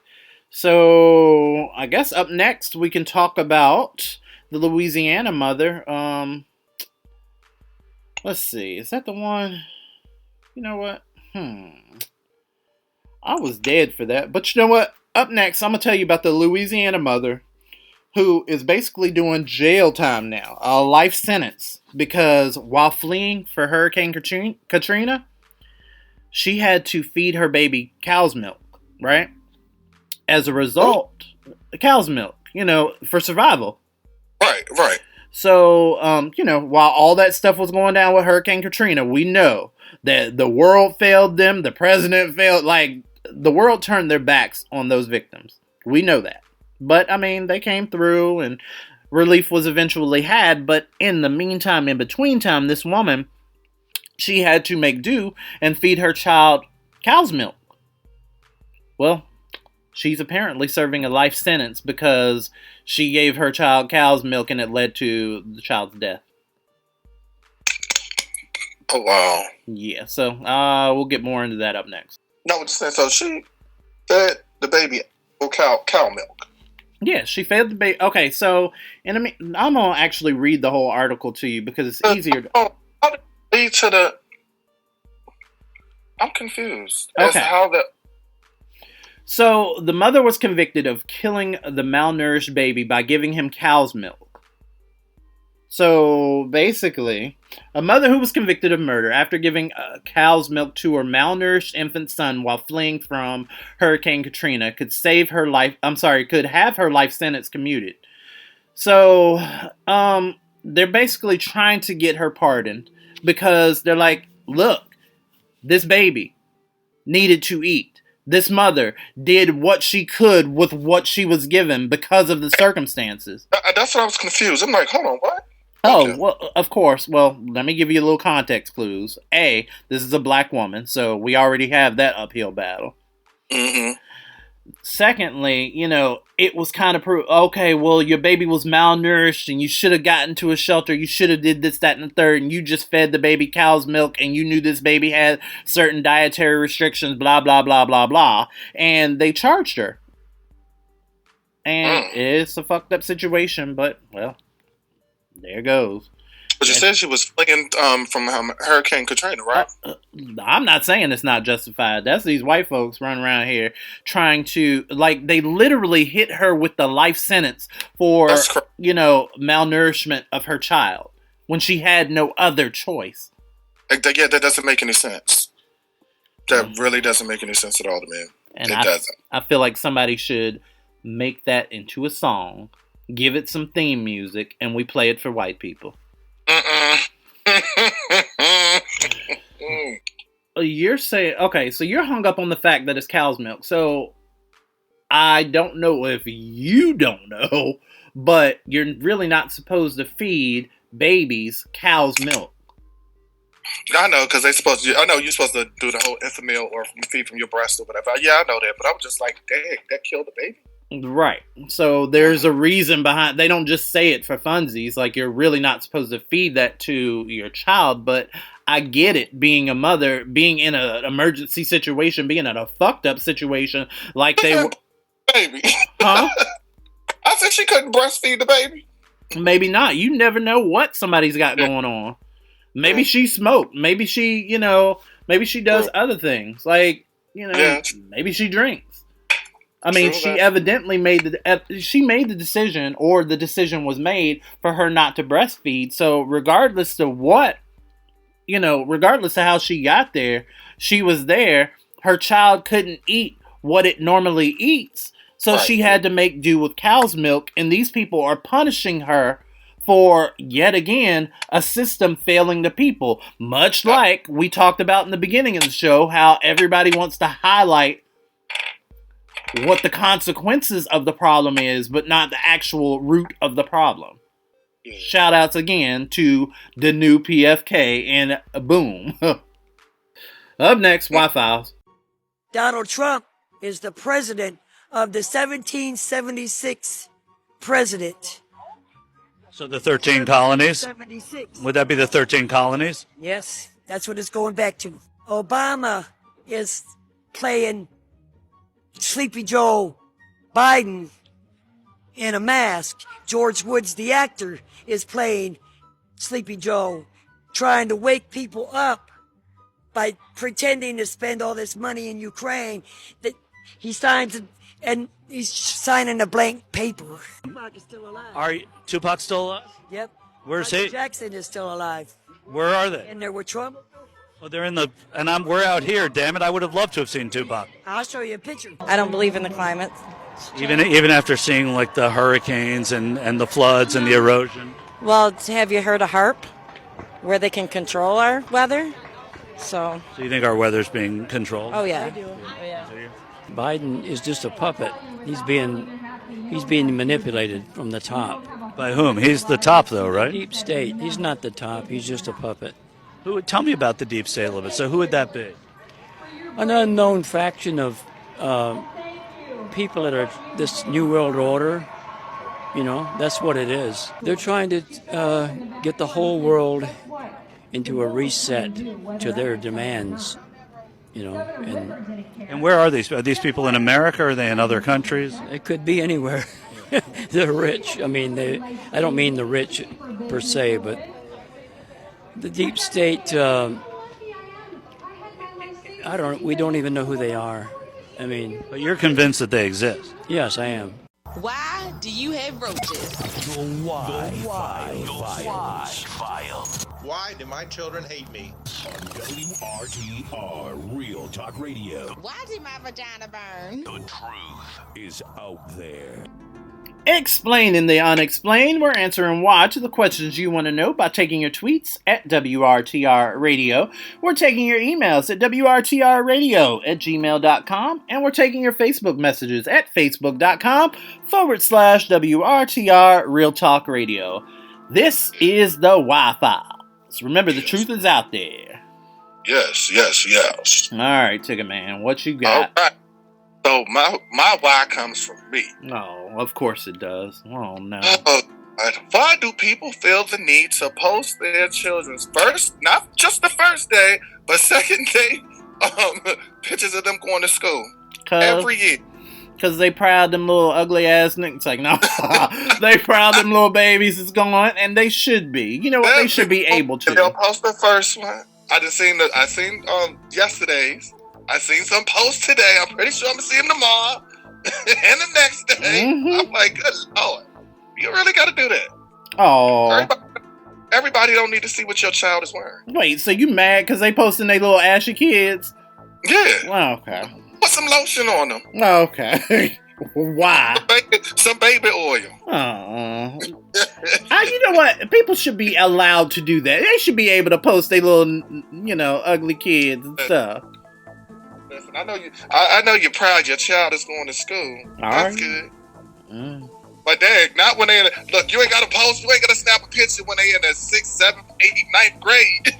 S2: So I guess up next we can talk about the Louisiana mother. Let's see. Is that the one? You know what? I was dead for that. But you know what? Up next, I'm going to tell you about the Louisiana mother who is basically doing jail time now, a life sentence, because while fleeing for Hurricane Katrina, she had to feed her baby cow's milk, right? As a result, cow's milk, for survival.
S3: Right.
S2: So, while all that stuff was going down with Hurricane Katrina, we know that the world failed them, the president failed, like, the world turned their backs on those victims. We know that. But, they came through and relief was eventually had. But in the meantime, in between time, this woman, she had to make do and feed her child cow's milk. Well, She's apparently serving a life sentence because she gave her child cow's milk and it led to the child's death.
S3: Oh, wow.
S2: Yeah, so we'll get more into that up next.
S3: No, what you saying? So she fed the baby cow milk.
S2: Yeah, she fed the baby. Okay, so I'm gonna actually read the whole article to you because it's easier.
S3: How did it lead to the? I'm confused. As to how the.
S2: So the mother was convicted of killing the malnourished baby by giving him cow's milk. So basically, a mother who was convicted of murder after giving cow's milk to her malnourished infant son while fleeing from Hurricane Katrina could have her life sentence commuted. So they're basically trying to get her pardoned because they're like, look, this baby needed to eat. This mother did what she could with what she was given because of the circumstances.
S3: That's what I was confused. I'm like, hold on, what?
S2: Oh,
S3: Okay.
S2: well, of course. Well, let me give you a little context clues. A, this is a black woman, so we already have that uphill battle.
S3: Mm-hmm.
S2: Secondly, it was kind of okay, well, your baby was malnourished and you should have gotten to a shelter. You should have did this, that, and the third, and you just fed the baby cow's milk and you knew this baby had certain dietary restrictions, blah, blah, blah, blah, blah. And they charged her. And it's a fucked up situation, but, well, there goes.
S3: But you said she was fleeing from Hurricane Katrina, right?
S2: I'm not saying it's not justified. That's these white folks running around here trying to, they literally hit her with the life sentence for, malnourishment of her child when she had no other choice.
S3: Yeah, that doesn't make any sense. That really doesn't make any sense at all to me.
S2: And
S3: it doesn't.
S2: I feel like somebody should make that into a song, give it some theme music, and we play it for white people. You're saying, okay, so you're hung up on the fact that it's cow's milk. So I don't know if you don't know, but you're really not supposed to feed babies cow's milk.
S3: I know, because I know you're supposed to do the whole infant or feed from your breast or whatever. Yeah, I know that, but I was just like, dang, that killed the baby.
S2: Right. So there's a reason behind. They don't just say it for funsies. Like, you're really not supposed to feed that to your child. But I get it. Being a mother, being in an emergency situation, being in a fucked up situation, like they were.
S3: Baby.
S2: Huh?
S3: I said she couldn't breastfeed the baby.
S2: Maybe not. You never know what somebody's got going on. Maybe she smoked. Maybe she, maybe she does other things. Like, maybe she drinks. I mean, she evidently made the decision, or the decision was made for her not to breastfeed. So regardless of how she got there, she was there. Her child couldn't eat what it normally eats. So she had to make do with cow's milk. And these people are punishing her for, yet again, a system failing the people. Much like we talked about in the beginning of the show, how everybody wants to highlight what the consequences of the problem is, but not the actual root of the problem. Shout outs again to the new PFK and boom. Up next, Y-Files.
S12: Donald Trump is the president of the 1776 president.
S13: So the 13 colonies?
S12: 76.
S13: Would that be the 13 colonies?
S12: Yes, that's what it's going back to. Obama is playing Sleepy Joe Biden in a mask. George Woods, the actor, is playing Sleepy Joe, trying to wake people up by pretending to spend all this money in Ukraine that he signs, and he's signing a blank paper. Tupac is still alive.
S13: Are Tupac still alive?
S12: Yep.
S13: Where's
S12: Michael
S13: he?
S12: Jackson is still alive.
S13: Where are they?
S12: And there with Trump.
S13: Well, they're in we're out here, damn it. I would have loved to have seen Tupac.
S12: I'll show you a picture.
S14: I don't believe in the climate.
S13: Even after seeing like the hurricanes and the floods and the erosion.
S14: Well, have you heard of HARP, where they can control our weather? So
S13: you think our weather's being controlled?
S14: Oh yeah.
S12: I do.
S14: Oh, yeah.
S15: Biden is just a puppet. He's being manipulated from the top.
S13: By whom? He's the top, though, right?
S15: Deep state. He's not the top. He's just a puppet.
S13: Tell me about the deep state a little bit. So who would that be?
S15: An unknown faction of people that are this New World Order. You know, that's what it is. They're trying to get the whole world into a reset to their demands. You know,
S13: And where are these? Are these people in America, or are they in other countries?
S15: it could be anywhere. They're rich. I mean, I don't mean the rich per se, but the deep state. We don't even know who they are. I mean,
S13: but you're convinced that they exist.
S15: Yes, I am.
S16: Why do you have roaches?
S1: The why file.
S17: Why do my children hate me?
S1: On WRTR Real Talk Radio.
S16: Why did my vagina burn?
S1: The truth is out there.
S2: Explaining the unexplained, we're answering why to the questions you want to know by taking your tweets at WRTR Radio. We're taking your emails at WRTRradio@gmail.com, and we're taking your Facebook messages at Facebook.com/WRTR Real Talk Radio. This is the Wi-Fi. So remember, the truth is out there.
S3: Yes.
S2: All right, Ticket Man, what you got?
S3: All right. So my why comes from me.
S2: No, of course it does. Oh, no.
S3: Why do people feel the need to post their children's not just the first day, but second day, pictures of them going to school every year?
S2: Because they proud them little ugly ass niggas. It's like, no, they proud them little babies is going, and they should be. You know what? They should be able to.
S3: They'll post the first one. I seen yesterday's. I seen some posts today. I'm pretty sure I'm gonna see them tomorrow and the next day. I'm like, good Lord, you really got to do that.
S2: Oh,
S3: everybody don't need to see what your child is wearing.
S2: Wait, so you mad because they posting their little ashy kids?
S3: Yeah.
S2: Oh, okay.
S3: Put some lotion on them.
S2: Oh, okay. Why?
S3: Some baby oil.
S2: Oh. You know what? People should be allowed to do that. They should be able to post their little, ugly kids and stuff.
S3: Listen, I know you're proud your child is going to school. That's good. But dang, not when they look. You ain't got to post. You ain't got to snap a picture when they in the 6th, 7th, 8th, 9th grade.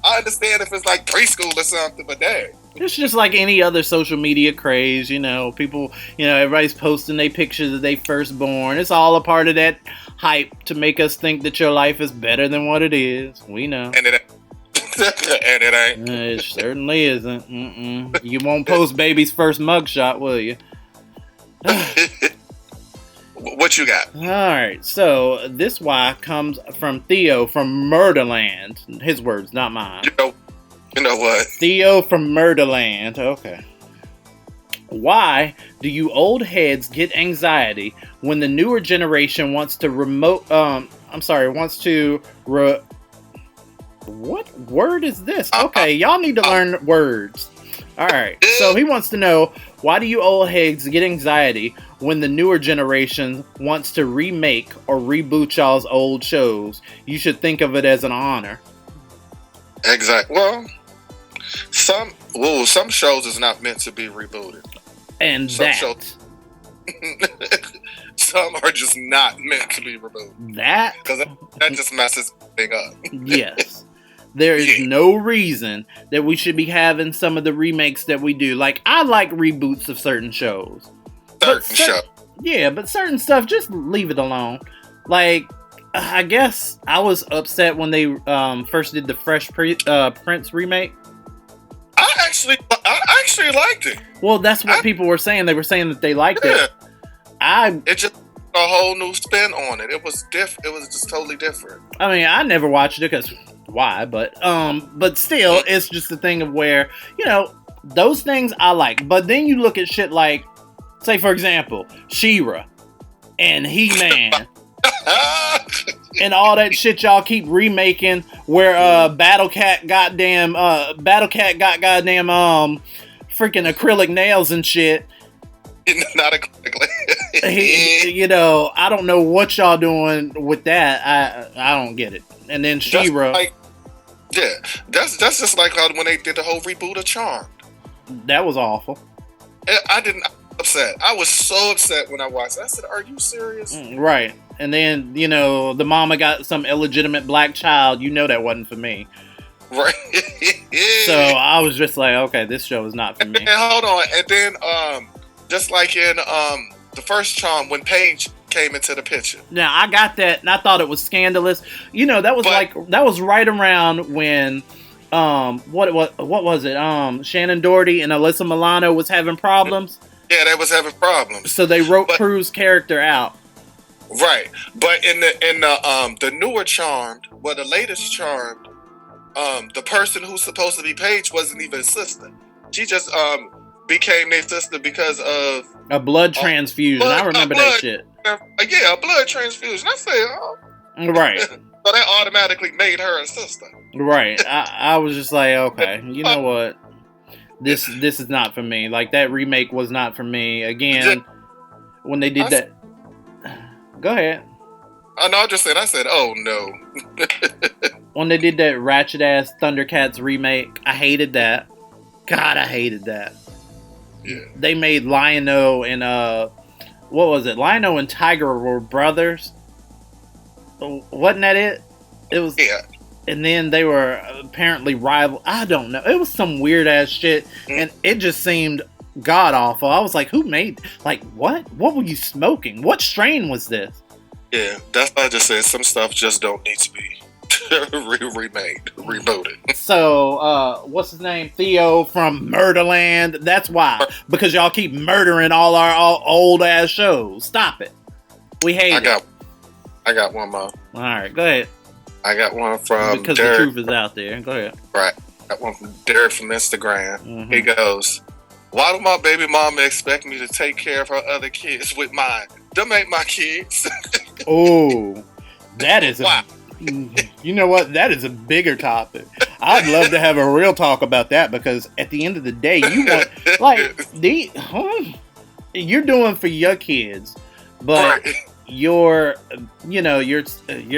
S3: I understand if it's like preschool or something, but dang.
S2: It's just like any other social media craze, people, everybody's posting their pictures of their firstborn. It's all a part of that hype to make us think that your life is better than what it is. We know.
S3: And it ain't. And it ain't.
S2: It certainly isn't. You won't post baby's first mugshot, will you?
S3: What you got?
S2: All right, so this why comes from Theo from Murderland. His words, not mine.
S3: You know what?
S2: Theo from Murderland. Okay. Why do you old heads get anxiety when the newer generation wants to what word is this? Okay, y'all need to learn words. All right, so he wants to know, why do you old heads get anxiety when the newer generation wants to remake or reboot y'all's old shows? You should think of it as an honor.
S3: Exactly. Well, some shows is not meant to be rebooted.
S2: And
S3: some are just not meant to be rebooted. Because that just messes thing up.
S2: Yes. There is no reason that we should be having some of the remakes that we do. Like, I like reboots of certain shows.
S3: Certain shows.
S2: Yeah, but certain stuff, just leave it alone. Like, I guess I was upset when they first did the Fresh Prince remake.
S3: I actually liked it.
S2: Well, that's what people were saying. They were saying that they liked it.
S3: It just a whole new spin on it. It was different. It was just totally different.
S2: I mean, I never watched it because why? But still, it's just the thing of where, those things I like. But then you look at shit like, say for example, She-Ra and He-Man. And all that shit y'all keep remaking where Battle Cat got goddamn freaking acrylic nails and shit.
S3: Not acrylic.
S2: I don't know what y'all doing with that. I don't get it. And then She-Ra.
S3: That's just like when they did the whole reboot of Charmed.
S2: That was awful.
S3: I upset. I was so upset when I watched it. I said, "Are you serious?"
S2: Right. And then, the mama got some illegitimate black child. That wasn't for me.
S3: Right.
S2: So I was just like, okay, this show is not for me.
S3: And hold on. And then Just like in the first Charm when Paige came into the picture.
S2: Now I got that, and I thought it was scandalous. You know, that was right around when what was it? Shannon Doherty and Alyssa Milano was having problems.
S3: Yeah, they was having problems.
S2: So they wrote Prue's character out.
S3: Right, but in the newer Charmed, the latest Charmed, the person who's supposed to be Paige wasn't even a sister. She just became their sister because of
S2: a blood transfusion. I remember that shit.
S3: Yeah, a blood transfusion. I say,
S2: right.
S3: So that automatically made her a sister.
S2: Right. I was just like, okay, you know what? This is not for me. Like, that remake was not for me. Again, when they did that. Go ahead.
S3: I know. I said, oh no.
S2: When they did that ratchet ass Thundercats remake, I hated that. God, I hated that.
S3: Yeah.
S2: They made Lion-O and what was it? Lion-O and Tiger were brothers. Wasn't that it? It was.
S3: Yeah.
S2: And then they were apparently rival. I don't know. It was some weird ass shit, and it just seemed god awful. I was like, who made? Like, what? What were you smoking? What strain was this?
S3: Yeah, that's why I just said some stuff just don't need to be remade, rebooted.
S2: So, what's his name? Theo from Murderland. That's why, because y'all keep murdering all our old ass shows. Stop it. We hate it.
S3: I got one more.
S2: All right, go ahead.
S3: I got one from
S2: because
S3: Derek.
S2: The truth is out there. Go ahead.
S3: Right. I got one from Derek from Instagram.
S2: Mm-hmm.
S3: He goes, "Why do my baby mama expect me to take care of her other kids with mine? Them ain't my kids."
S2: Oh, that is you know what? That is a bigger topic. I'd love to have a real talk about that, because at the end of the day, you want you're doing for your kids, but your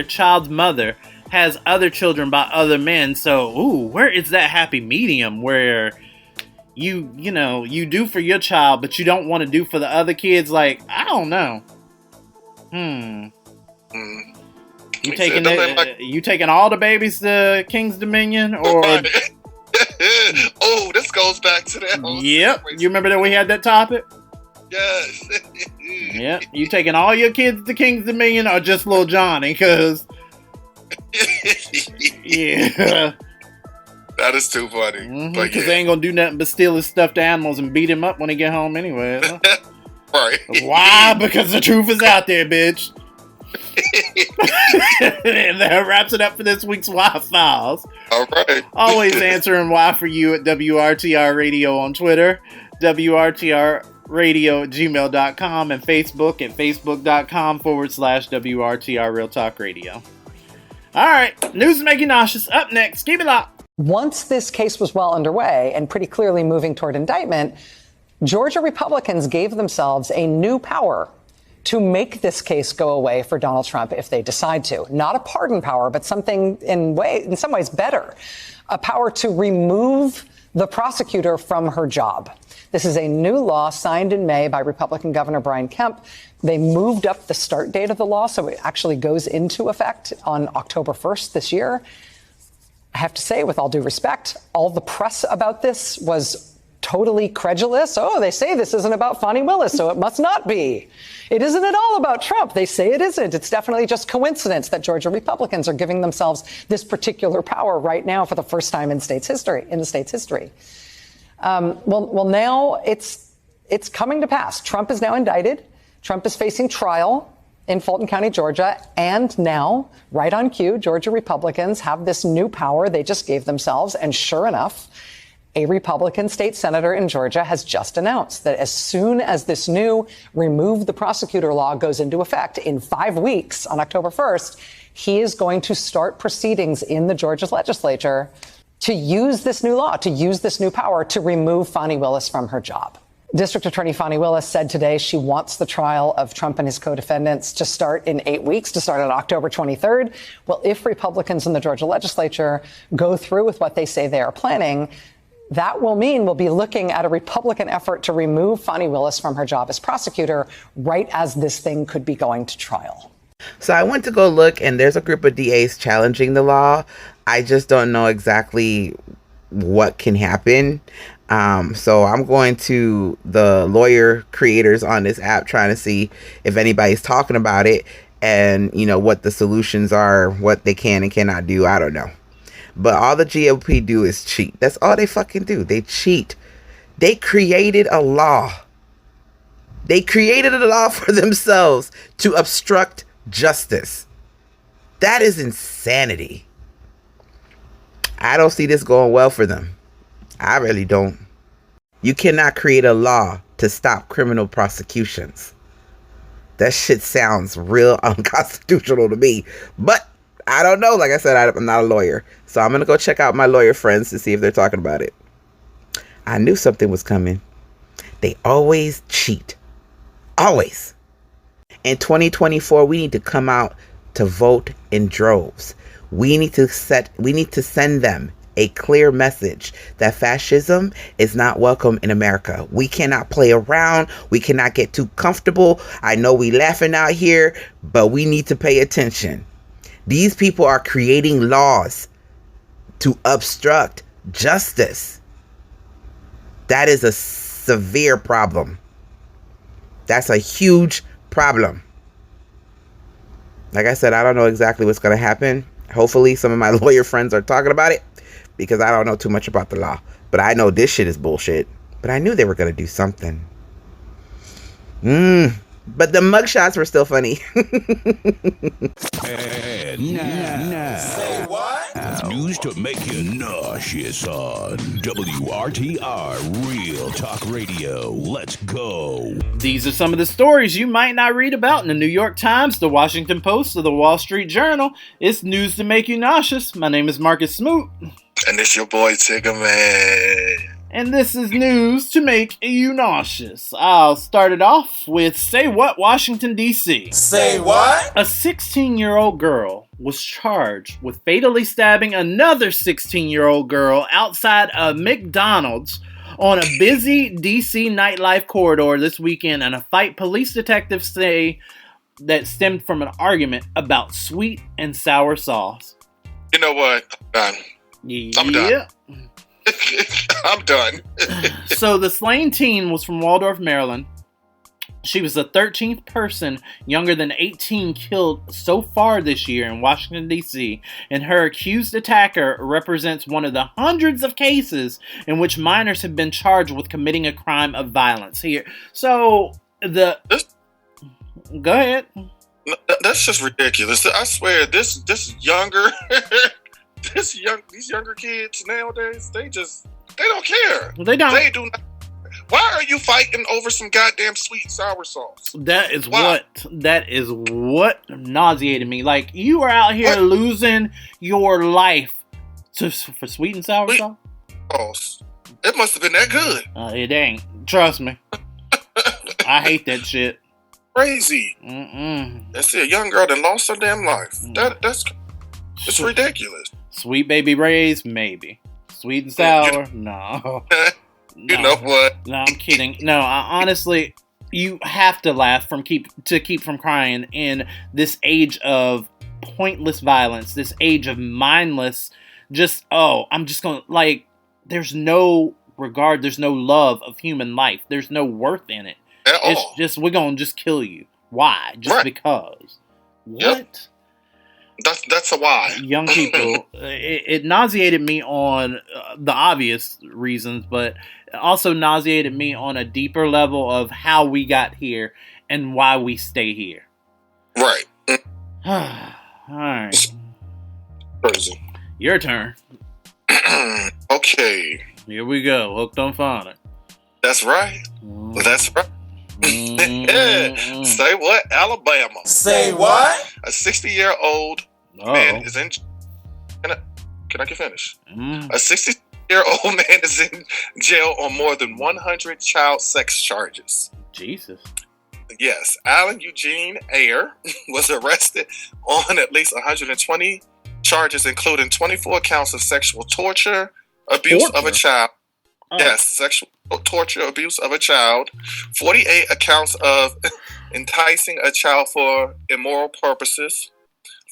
S2: child's mother has other children by other men. So, where is that happy medium where you do for your child, but you don't want to do for the other kids? Like, I don't know. You taking all the babies to King's Dominion, or?
S3: Oh, this goes back to that.
S2: Yep. You remember that we had that topic?
S3: Yes.
S2: Yep. You taking all your kids to King's Dominion, or just little Johnny? Because yeah,
S3: that is too funny.
S2: Because they ain't gonna do nothing but steal his stuffed animals and beat him up when he get home anyway.
S3: Right.
S2: Why? Because the truth is out there, bitch. And that wraps it up for this week's Why Files.
S3: All right.
S2: Always answering why for you at WRTR Radio on Twitter, WRTR Radio at gmail.com, and Facebook at facebook.com/WRTR Real Talk Radio. All right, news is making nauseous. Up next, keep it locked.
S18: Once this case was well underway and pretty clearly moving toward indictment, Georgia Republicans gave themselves a new power to make this case go away for Donald Trump if they decide to. Not a pardon power, but something in some ways better. A power to remove the prosecutor from her job. This is a new law signed in May by Republican Governor Brian Kemp. They moved up the start date of the law, so it actually goes into effect on October 1st this year. I have to say, with all due respect, all the press about this was totally credulous. Oh, they say this isn't about Fani Willis, so it must not be. It isn't at all about Trump. They say it isn't. It's definitely just coincidence that Georgia Republicans are giving themselves this particular power right now for the first time in the state's history. Well, now it's coming to pass. Trump is now indicted. Trump is facing trial in Fulton County, Georgia. And now, right on cue, Georgia Republicans have this new power they just gave themselves. And sure enough, a Republican state senator in Georgia has just announced that as soon as this new remove the prosecutor law goes into effect in 5 weeks on October 1st, he is going to start proceedings in the Georgia legislature to use this new law, to use this new power to remove Fani Willis from her job. District Attorney Fani Willis said today she wants the trial of Trump and his co-defendants to start in 8 weeks, to start on October 23rd. Well, if Republicans in the Georgia legislature go through with what they say they are planning, that will mean we'll be looking at a Republican effort to remove Fani Willis from her job as prosecutor right as this thing could be going to trial.
S19: So I went to go look, and there's a group of DAs challenging the law. I just don't know exactly what can happen. So I'm going to the lawyer creators on this app trying to see if anybody's talking about it and, you know, what the solutions are, what they can and cannot do. I don't know. But all the GOP do is cheat. That's all they fucking do. They cheat. They created a law. They created a law for themselves to obstruct justice. That is insanity. I don't see this going well for them. I really don't. You cannot create a law to stop criminal prosecutions. That shit sounds real unconstitutional to me. But I don't know. Like I said, I'm not a lawyer. So I'm going to go check out my lawyer friends to see if they're talking about it. I knew something was coming. They always cheat. Always. In 2024, we need to come out to vote in droves. We need to send them a clear message that fascism is not welcome in America. We cannot play around. We cannot get too comfortable. I know we laughing out here, but we need to pay attention. These people are creating laws to obstruct justice. That is a severe problem. That's a huge problem. Like I said, I don't know exactly what's going to happen. Hopefully some of my lawyer friends are talking about it because I don't know too much about the law. But I know this shit is bullshit. But I knew they were going to do something. But the mugshots were still funny.
S1: And now, say what? News to make you nauseous on WRTR Real Talk Radio. Let's go.
S2: These are some of the stories you might not read about in the New York Times, the Washington Post, or the Wall Street Journal. It's news to make you nauseous. My name is Marcus Smoot.
S3: And it's your boy Tigger Man.
S2: And this is news to make you nauseous. I'll start it off with Say What, Washington, D.C.
S17: Say what?
S2: A 16-year-old girl was charged with fatally stabbing another 16-year-old girl outside a McDonald's on a busy D.C. nightlife corridor this weekend in a fight police detectives say that stemmed from an argument about sweet and sour sauce.
S3: You know what? I'm done. I'm done.
S2: So the slain teen was from Waldorf, Maryland. She was the 13th person younger than 18 killed so far this year in Washington, D.C., and her accused attacker represents one of the hundreds of cases in which minors have been charged with committing a crime of violence here. So, Go ahead.
S3: That's just ridiculous. I swear, this younger... these younger kids nowadays, they don't care.
S2: They don't.
S3: They do not. Why are you fighting over some goddamn sweet and sour sauce?
S2: That is what nauseated me. Like, you are out here losing your life for sweet and sour sauce?
S3: It must have been that good.
S2: It ain't. Trust me. I hate that shit.
S3: Crazy. That's it. A young girl that lost her damn life. It's ridiculous.
S2: Sweet Baby Ray's, maybe. Sweet and sour, no.
S3: You know what?
S2: No, I'm kidding. No, honestly, you have to laugh to keep from crying in this age of pointless violence, this age of mindless, I'm just gonna, like, there's no regard, there's no love of human life, there's no worth in it. It's just, we're gonna just kill you. Why? Just because. What?
S3: Yep. That's a why.
S2: Young people, it nauseated me on the obvious reasons, but also nauseated me on a deeper level of how we got here and why we stay here.
S3: Right.
S2: Alright.
S3: Crazy.
S2: Your turn.
S3: Okay.
S2: Here we go. Hooked on Phonic.
S3: That's right. That's right. Say what? Alabama.
S17: Say what?
S3: A 60-year-old man is in... Can I get finished? A 60-year-old man is in jail on more than 100 child sex charges.
S2: Jesus.
S3: Yes. Alan Eugene Ayer was arrested on at least 120 charges, including 24 counts of sexual torture, abuse of a child. Yes, sexual torture, abuse of a child, 48 accounts of enticing a child for immoral purposes,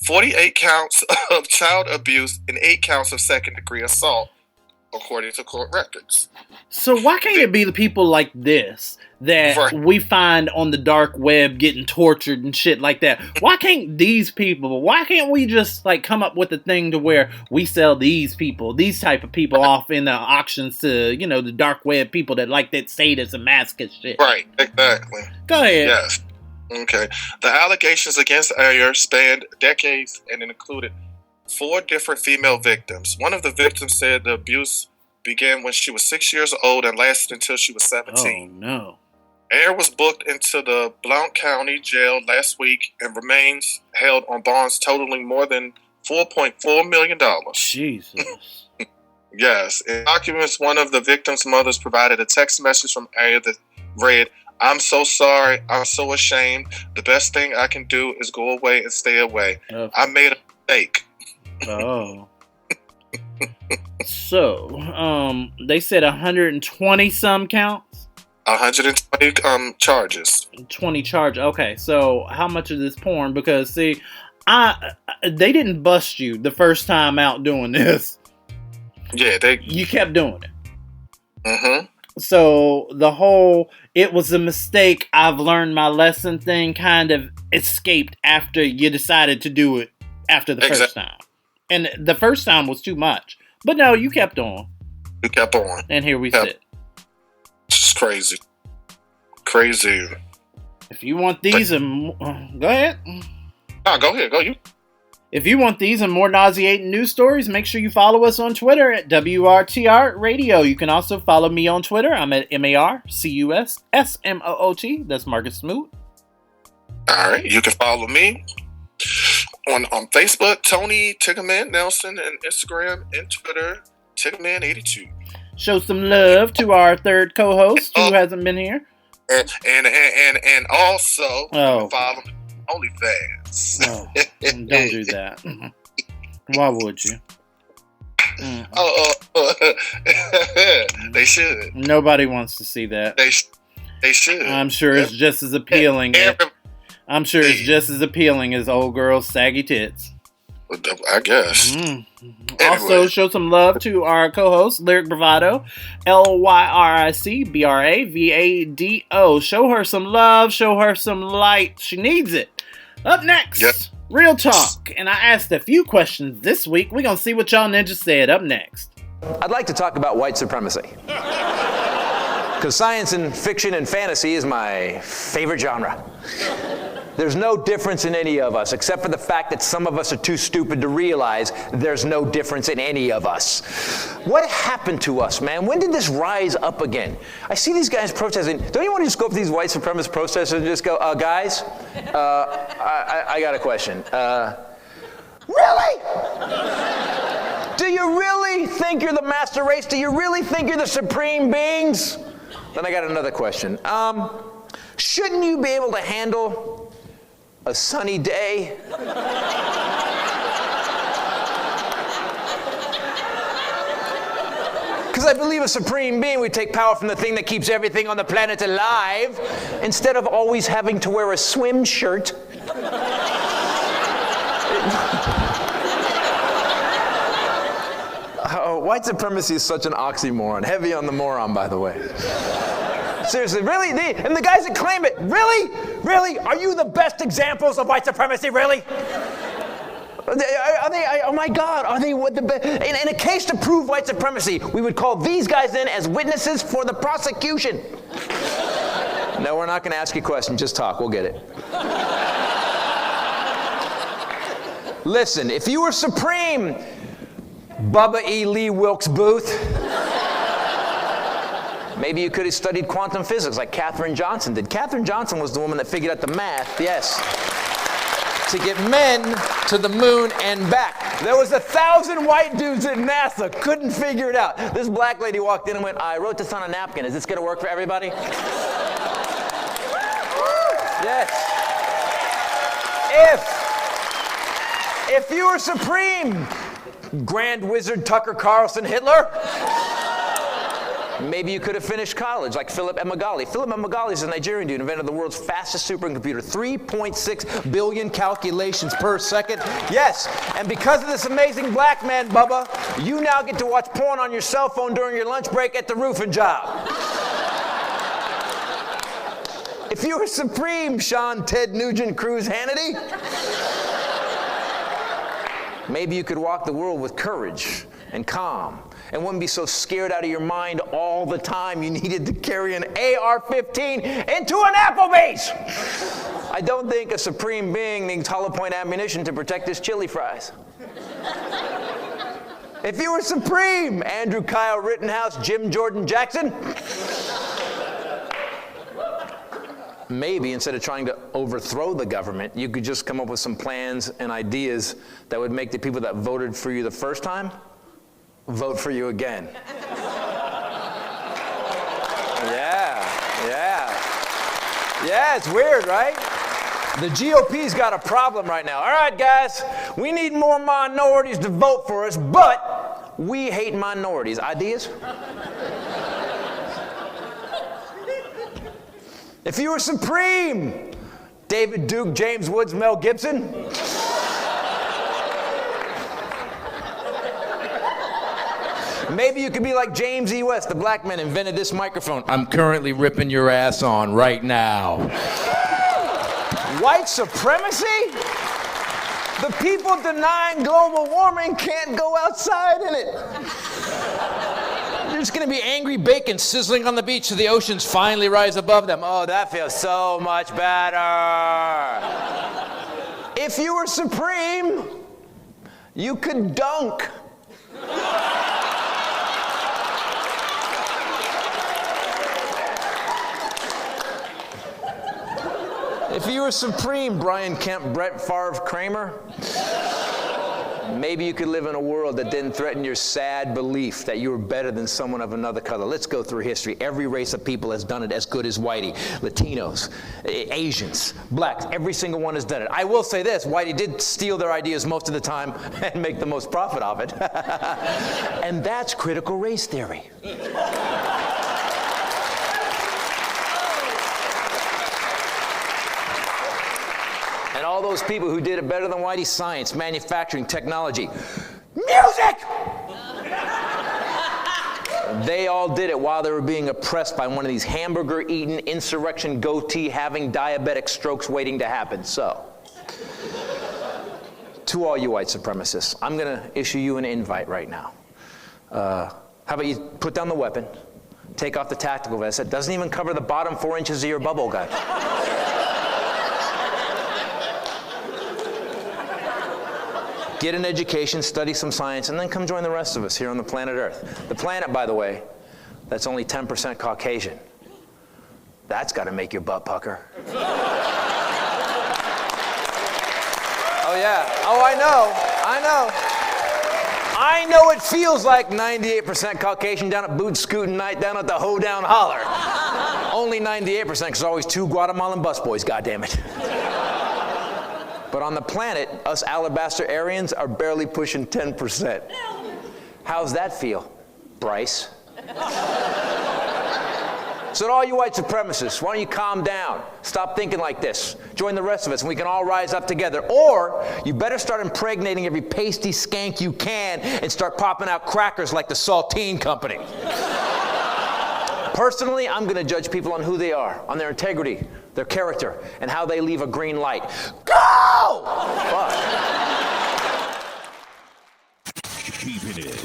S3: 48 counts of child abuse, and 8 counts of second-degree assault. according to court records.
S2: So why can't it be the people like this that we find on the dark web getting tortured and shit like that? Why can't these people, why can't we just like come up with a thing to where we sell these people, these type of people off in the auctions to, you know, the dark web people that like that sadist and masochist shit?
S3: Right, exactly.
S2: Go ahead.
S3: Yes. Okay. The allegations against Ayer spanned decades and it included 4 different female victims. One of the victims said the abuse began when she was 6 years old and lasted until she was 17.
S2: Oh, no.
S3: Ayer was booked into the Blount County Jail last week and remains held on bonds totaling more than $4.4 million.
S2: Jesus.
S3: Yes. In documents, one of the victim's mothers provided a text message from Ayer that read, "I'm so sorry. I'm so ashamed. The best thing I can do is go away and stay away. I made a mistake."
S2: Oh. So, they said 120 some counts?
S3: 120 charges.
S2: 20 charges. Okay, so how much of this porn? Because, see, they didn't bust you the first time out doing this.
S3: Yeah,
S2: you kept doing it.
S3: Mm-hmm.
S2: So the whole "it was a mistake, I've learned my lesson" thing kind of escaped after you decided to do it after the first time. And the first time was too much. But no, you kept on.
S3: You kept on.
S2: And here we sit.
S3: It's just crazy. Crazy.
S2: If you want these and go ahead.
S3: No, go ahead. Go you.
S2: If you want these and more nauseating news stories, make sure you follow us on Twitter at WRTR Radio. You can also follow me on Twitter. I'm at MARCUSSMOOT. That's Marcus Smoot.
S3: All right. You can follow me on Facebook, Tony Tiggerman Nelson, and Instagram and Twitter, Tiggerman82.
S2: Show some love to our third co-host who hasn't been here.
S3: And also follow me on OnlyFans.
S2: No, don't do that. Why would you?
S3: They should.
S2: Nobody wants to see that.
S3: They should.
S2: I'm sure it's just as appealing. I'm sure it's just as appealing as old girls' saggy tits.
S3: I guess.
S2: Also, show some love to our co-host, Lyric Bravado, LYRIC BRAVADO. Show her some love. Show her some light. She needs it. Up next, Real Talk. And I asked a few questions this week. We're going to see what y'all ninjas said up next.
S20: I'd like to talk about white supremacy. Because science and fiction and fantasy is my favorite genre. There's no difference in any of us, except for the fact that some of us are too stupid to realize there's no difference in any of us. What happened to us, man? When did this rise up again? I see these guys protesting. Don't you want to just go up to these white supremacist protesters and just go, guys, I got a question. Really? Do you really think you're the master race? Do you really think you're the supreme beings? Then I got another question. Shouldn't you be able to handle a sunny day? Because I believe a supreme being would take power from the thing that keeps everything on the planet alive, instead of always having to wear a swim shirt. White supremacy is such an oxymoron. Heavy on the moron, by the way. Seriously, really? And the guys that claim it, really? Really? Are you the best examples of white supremacy, really? Are they, oh my God, are they what the best? In a case to prove white supremacy, we would call these guys in as witnesses for the prosecution. No, we're not going to ask you questions, just talk, we'll get it. Listen, if you were supreme, Bubba E. Lee Wilkes Booth, maybe you could have studied quantum physics like Katherine Johnson did. Katherine Johnson was the woman that figured out the math, yes, to get men to the moon and back. There was 1,000 white dudes at NASA, couldn't figure it out. This black lady walked in and went, I wrote this on a napkin. Is this going to work for everybody? Yes. If you were supreme, Grand Wizard Tucker Carlson Hitler, Maybe you could have finished college like Philip Emeagwali. Philip Emeagwali is a Nigerian dude who invented the world's fastest supercomputer, 3.6 billion calculations per second. Yes, and because of this amazing black man, Bubba, you now get to watch porn on your cell phone during your lunch break at the roofing job. If you were supreme, Sean Ted Nugent Cruz Hannity, maybe you could walk the world with courage and calm and wouldn't be so scared out of your mind all the time you needed to carry an AR-15 into an Applebee's. I don't think a supreme being needs hollow point ammunition to protect his chili fries. If you were supreme, Andrew Kyle Rittenhouse, Jim Jordan Jackson, maybe instead of trying to overthrow the government, you could just come up with some plans and ideas that would make the people that voted for you the first time vote for you again. Yeah, it's weird, right? The GOP's got a problem right now. All right, guys, we need more minorities to vote for us, but we hate minorities. Ideas? If you were supreme, David Duke, James Woods, Mel Gibson, maybe you could be like James E. West, the black man invented this microphone. I'm currently ripping your ass on right now. White supremacy? The people denying global warming can't go outside in it. There's going to be angry bacon sizzling on the beach so the oceans finally rise above them. Oh, that feels so much better. If you were supreme, you could dunk. If you were supreme, Brian Kemp, Brett Favre, Kramer, maybe you could live in a world that didn't threaten your sad belief that you were better than someone of another color. Let's go through history. Every race of people has done it as good as Whitey. Latinos, Asians, blacks, every single one has done it. I will say this, Whitey did steal their ideas most of the time and make the most profit of it. And that's critical race theory. And all those people who did it better than Whitey, science, manufacturing, technology, music! They all did it while they were being oppressed by one of these hamburger-eating, insurrection goatee-having diabetic strokes waiting to happen. So, to all you white supremacists, I'm going to issue you an invite right now. How about you put down the weapon, take off the tactical vest that doesn't even cover the bottom 4 inches of your bubble gut. Get an education, study some science, and then come join the rest of us here on the planet Earth. The planet, by the way, that's only 10% Caucasian. That's got to make your butt pucker. Oh, yeah. Oh, I know it feels like 98% Caucasian down at Boot Scootin' Night down at the Hoedown Holler. Only 98% because there's always 2 Guatemalan busboys, goddammit. But on the planet, us Alabaster Aryans are barely pushing 10%. How's that feel, Bryce? So to all you white supremacists, why don't you calm down? Stop thinking like this. Join the rest of us and we can all rise up together. Or you better start impregnating every pasty skank you can and start popping out crackers like the Saltine Company. Personally, I'm going to judge people on who they are, on their integrity, their character, and how they leave a green light. Go! Fuck.
S1: Keeping it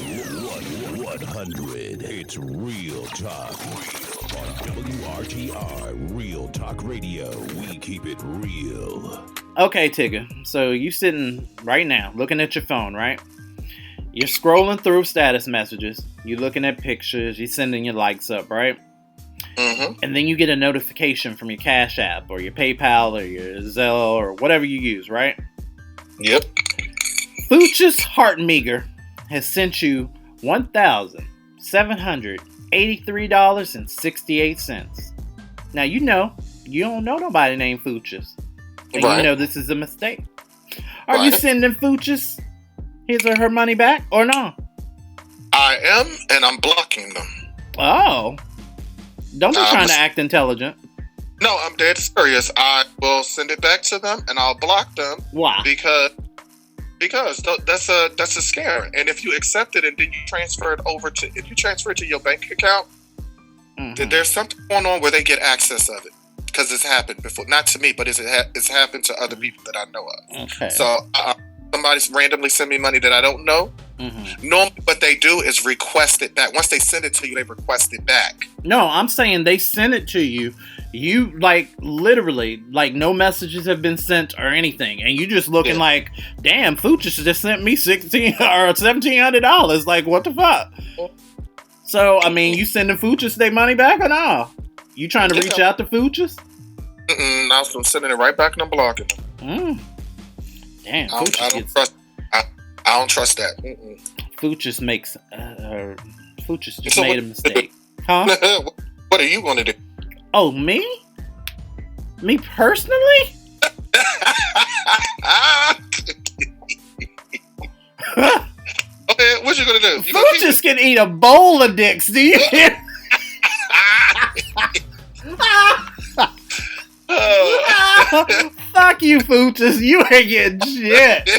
S1: 100. It's Real Talk. On WRTR, Real Talk Radio. We keep it real.
S2: Okay, Tigger. So you sitting right now, looking at your phone, right? You're scrolling through status messages. You're looking at pictures. You're sending your likes up, right?
S3: Mm-hmm.
S2: And then you get a notification from your Cash App or your PayPal or your Zelle or whatever you use, right?
S3: Yep.
S2: Foochis Hartmeager has sent you $1,783.68. Now you know you don't know nobody named Foochis, and
S3: right.
S2: You know this is a mistake. Are you sending Foochis his or her money back or no?
S3: I am, and I'm blocking them.
S2: Oh. Don't be trying to act intelligent.
S3: No, I'm dead serious. I will send it back to them and I'll block them.
S2: Why?
S3: Because that's a scare. And if you accept it and then you transfer it to your bank account, there's something going on where they get access of it. Because it's happened before. Not to me, but it's happened to other people that I know of.
S2: Okay.
S3: So somebody's randomly send me money that I don't know. Normally what they do is request it back. Once they send it to you, they request it back.
S2: No, I'm saying they sent it to you. You, like, literally, like, no messages have been sent or anything. And you just looking like, damn, Foochis just sent me $1,600 or $1,700. Like, what the fuck? So, I mean, you sending Foochis their money back or no? You trying to reach out to Foochis?
S3: I was sending it right back and I'm blocking them.
S2: Damn,
S3: I don't trust that.
S2: Foochis makes Foochis just made a mistake. Huh?
S3: What are you going to do?
S2: Oh, me? Me personally?
S3: Okay, what you going to do?
S2: Foochis can eat a bowl of dicks, do you hear? Fuck you, Foochis. You ain't getting shit.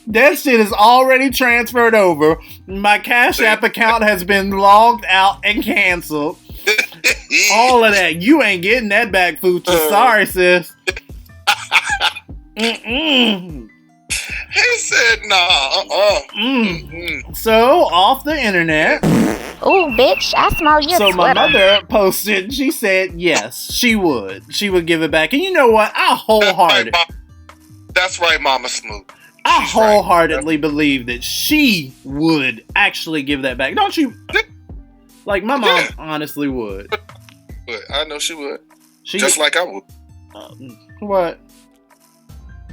S2: That shit is already transferred over. My Cash App account has been logged out and canceled. All of that. You ain't getting that back, Foochis. Sorry, sis.
S3: He said, nah.
S2: So, off the internet.
S21: Ooh, bitch, I smell your
S2: So
S21: sweater.
S2: my mother posted, she said, yes, she would. She would give it back. And you know what?
S3: That's right, Mama Smooth.
S2: I wholeheartedly believe that she would actually give that back. Don't you? Like, my mom honestly would.
S3: I know she would. Just like I would.
S2: What?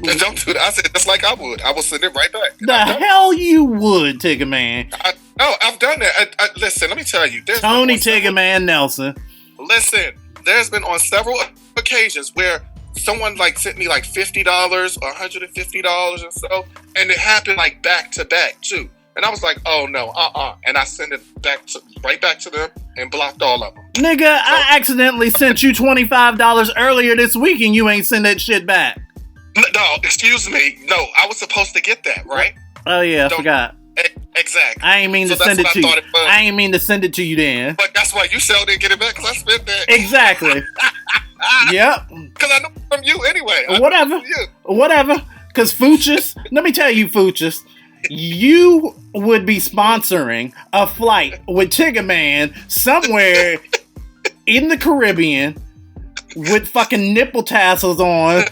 S3: Don't do that. I said just like I would. I will send it right back.
S2: The hell you would, Tigger Man.
S3: No, I've done that. Listen, let me tell you.
S2: Tony Tigger Man Nelson.
S3: Listen, there's been on several occasions where someone like sent me like $50 or $150 and so, and it happened like back to back too. And I was like, oh no, and I sent it right back to them and blocked all of them.
S2: Nigga, I accidentally sent you $25 earlier this week and you ain't send that shit back.
S3: No, excuse me. No, I was supposed to get that, right?
S2: Oh yeah, I forgot.
S3: Exactly.
S2: I ain't mean to send it to you. I ain't mean to send it to you then.
S3: But that's why you sure didn't get it back, because I spent that.
S2: Exactly. Yep.
S3: Because I know from you anyway.
S2: Whatever. Because Foochis, let me tell you, Foochis, you would be sponsoring a flight with Tigger Man somewhere in the Caribbean with fucking nipple tassels on.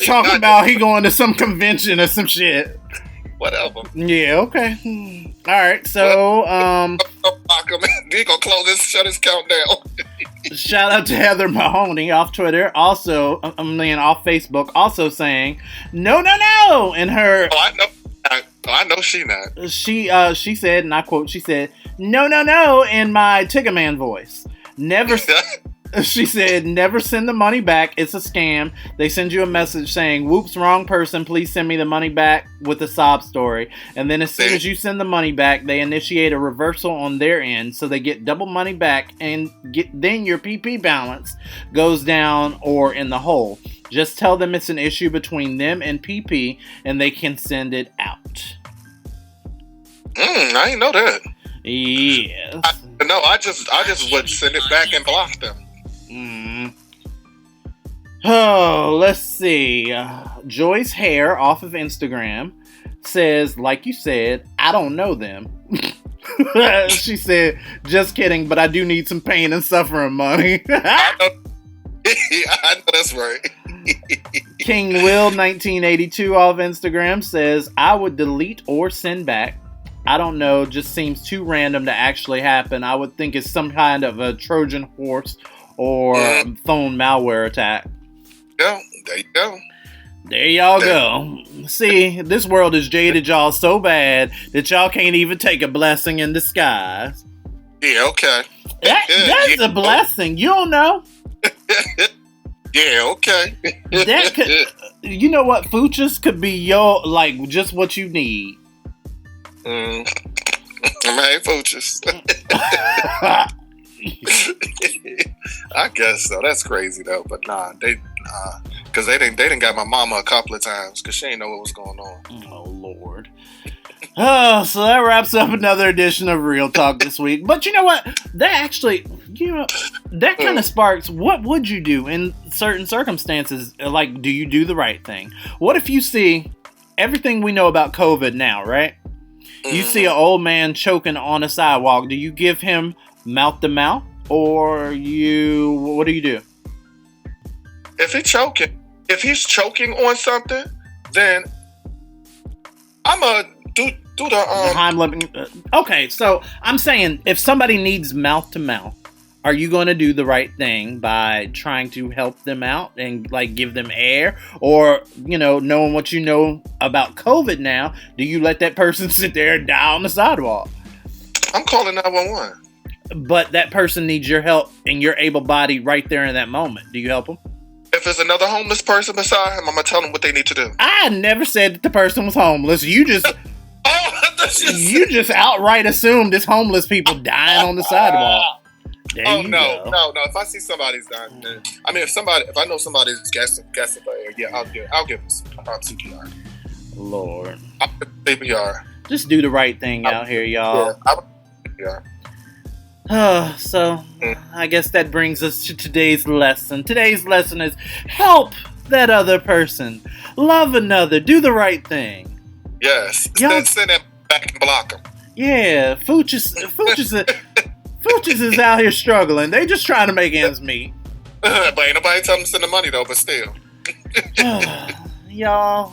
S2: Talking about he going to some convention or some shit.
S3: Whatever.
S2: Yeah, okay. Alright, so
S3: he gonna close this, shut his countdown.
S2: Shout out to Heather Mahoney off Twitter, also off Facebook, also saying no in her.
S3: I know she not.
S2: She said, and I quote, she said, no in my Tigger Man voice. Never. She said, never send the money back. It's a scam. They send you a message saying, whoops, wrong person. Please send me the money back with a sob story. And then as soon as you send the money back, they initiate a reversal on their end. So they get double money back and then your PP balance goes down or in the hole. Just tell them it's an issue between them and PP and they can send it out.
S3: I didn't know that.
S2: Yes.
S3: I just would send it back and block them.
S2: Oh, let's see. Joyce Hare off of Instagram says, like you said, I don't know them. She said, just kidding, but I do need some pain and suffering money.
S3: I know that's right.
S2: King Will 1982 off Instagram says, I would delete or send back. I don't know, just seems too random to actually happen. I would think it's some kind of a Trojan horse or phone malware attack.
S3: Yeah, there you go.
S2: There y'all go. See, this world has jaded y'all so bad that y'all can't even take a blessing in disguise.
S3: Yeah, okay.
S2: That's a blessing. You don't know.
S3: Yeah, okay.
S2: That could, you know what? Foochis could be your, like, just what you need.
S3: Hey, Foochis. I guess so. That's crazy though. But nah, because they didn't got my mama a couple of times because she didn't know what was going on.
S2: Oh Lord. Oh, so that wraps up another edition of Real Talk this week. But you know what? That actually, that kind of sparks. What would you do in certain circumstances? Like, do you do the right thing? What if you see everything we know about COVID now, right? You see an old man choking on a sidewalk. Do you give him mouth to mouth, or what do you do?
S3: If he's choking on something, then I'm a do the
S2: Heimlich. Okay, so I'm saying if somebody needs mouth to mouth, are you going to do the right thing by trying to help them out and like give them air, or knowing what you know about COVID now, do you let that person sit there and die on the sidewalk?
S3: I'm calling 911.
S2: But that person needs your help, and you're able-bodied right there in that moment. Do you help them?
S3: If there's another homeless person beside him, I'm gonna tell them what they need to do.
S2: I never said that the person was homeless. You just outright assumed it's homeless people dying on the sidewalk.
S3: No. If I see somebody's dying, if I know somebody's gasping for air, yeah, I'll give them CPR.
S2: Lord,
S3: I'll give CPR.
S2: Just do the right thing out here, y'all.
S3: Yeah.
S2: So, I guess that brings us to today's lesson. Today's lesson is help that other person. Love another. Do the right thing.
S3: Yes. Then send them back and block them.
S2: Yeah. Foochis is out here struggling. They just trying to make ends meet.
S3: But ain't nobody telling them to send the money, though, but still.
S2: Y'all,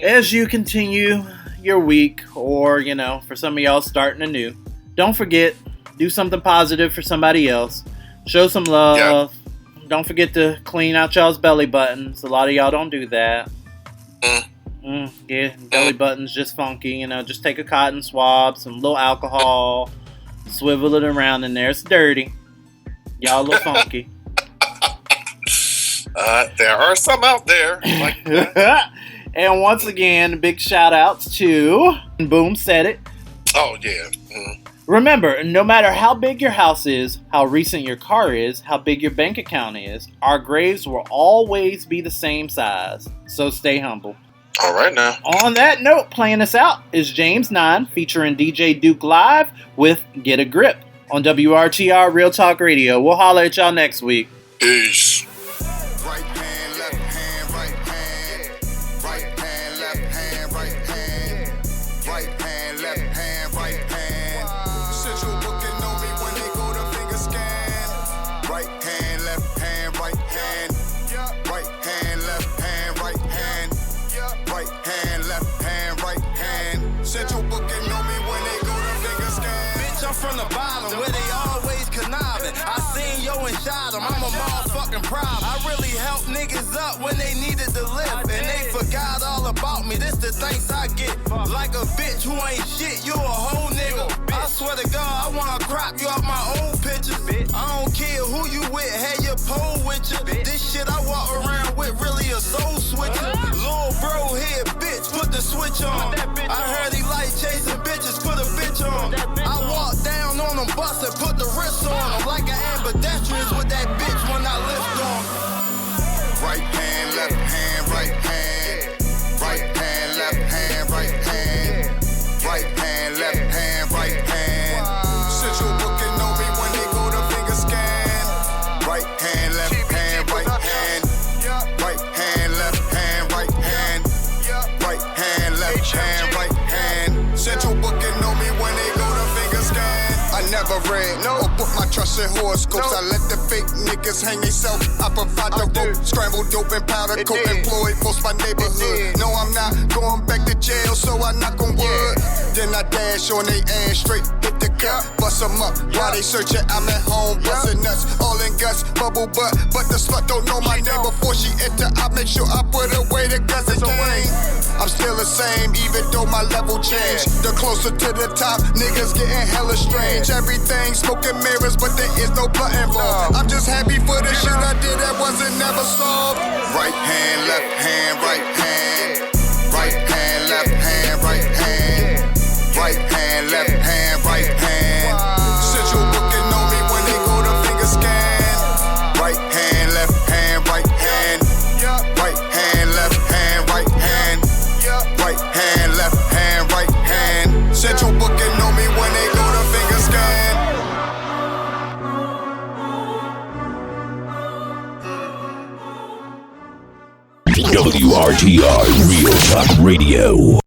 S2: as you continue your week, or, for some of y'all starting anew, don't forget, do something positive for somebody else. Show some love. Yeah. Don't forget to clean out y'all's belly buttons. A lot of y'all don't do that. Belly buttons just funky. Just take a cotton swab, some little alcohol, swivel it around in there. It's dirty. Y'all look funky.
S3: There are some out there. Like that.
S2: And once again, big shout outs to Boom Said It.
S3: Oh, yeah.
S2: Remember, no matter how big your house is, how recent your car is, how big your bank account is, our graves will always be the same size. So stay humble.
S3: All right now.
S2: On that note, playing us out is James 9 featuring DJ Duke Live with Get a Grip on WRTR Real Talk Radio. We'll holler at y'all next week.
S3: Peace.
S17: Right hand, left hand, right hand. Right hand, left hand, right hand. Right hand, left hand, right hand. Central booking on me when they go to finger scan. Right hand, left hand, right hand. Right hand, left hand, right hand. Right hand, left hand, right hand. Central booking on me when they go to finger scan. Bitch, I'm from the bottom where they always conniving. I seen yo and shot them. I'm a motherfucking problem. I really help niggas up when they needed to live, and they forgot all about me. This the thanks I get. Like a bitch who ain't shit, you a whole nigga. I swear to God, I wanna crop you off my old pictures. I don't care who you with, had your pole with you. This shit I walk around with really a soul switcher. Lil' bro here, bitch, put the switch on. I heard he like chasing bitches, put a bitch on. I walk down on them bus and put the wrist on them like an ambidextrous with that bitch when I lift on. Right hand, left hand, right hand. Right hand, left hand, right hand. Right hand, left hand, right hand. Central booking on me when they go to finger scan. Right hand, left hand, right hand. Right hand, left hand, right hand. Right hand, left hand, right hand. Central booking on me when they go to finger scan. I never read or put my trust in horoscopes. I let the fake niggas hang themselves. I provide the rope, scrambled dope and powder coat, employed most my neighborhood. No, I'm not going back to jail, so I knock on wood. Then I dash on they ass, straight hit the cut, bust them up. While they searching, I'm at home, busting nuts, all in guts, bubble butt. But the slut don't know my name before she enter. I make sure I put away the guns and gang. I'm still the same, even though my level changed. The closer to the top, niggas getting hella strange. Everything smoking mirrors, but there is no blood involved. I'm just happy for the shit I did that wasn't never solved. Right hand, left hand, right hand. Right hand, left hand, right hand. Right hand, left hand.
S1: WRTR Real Talk Radio.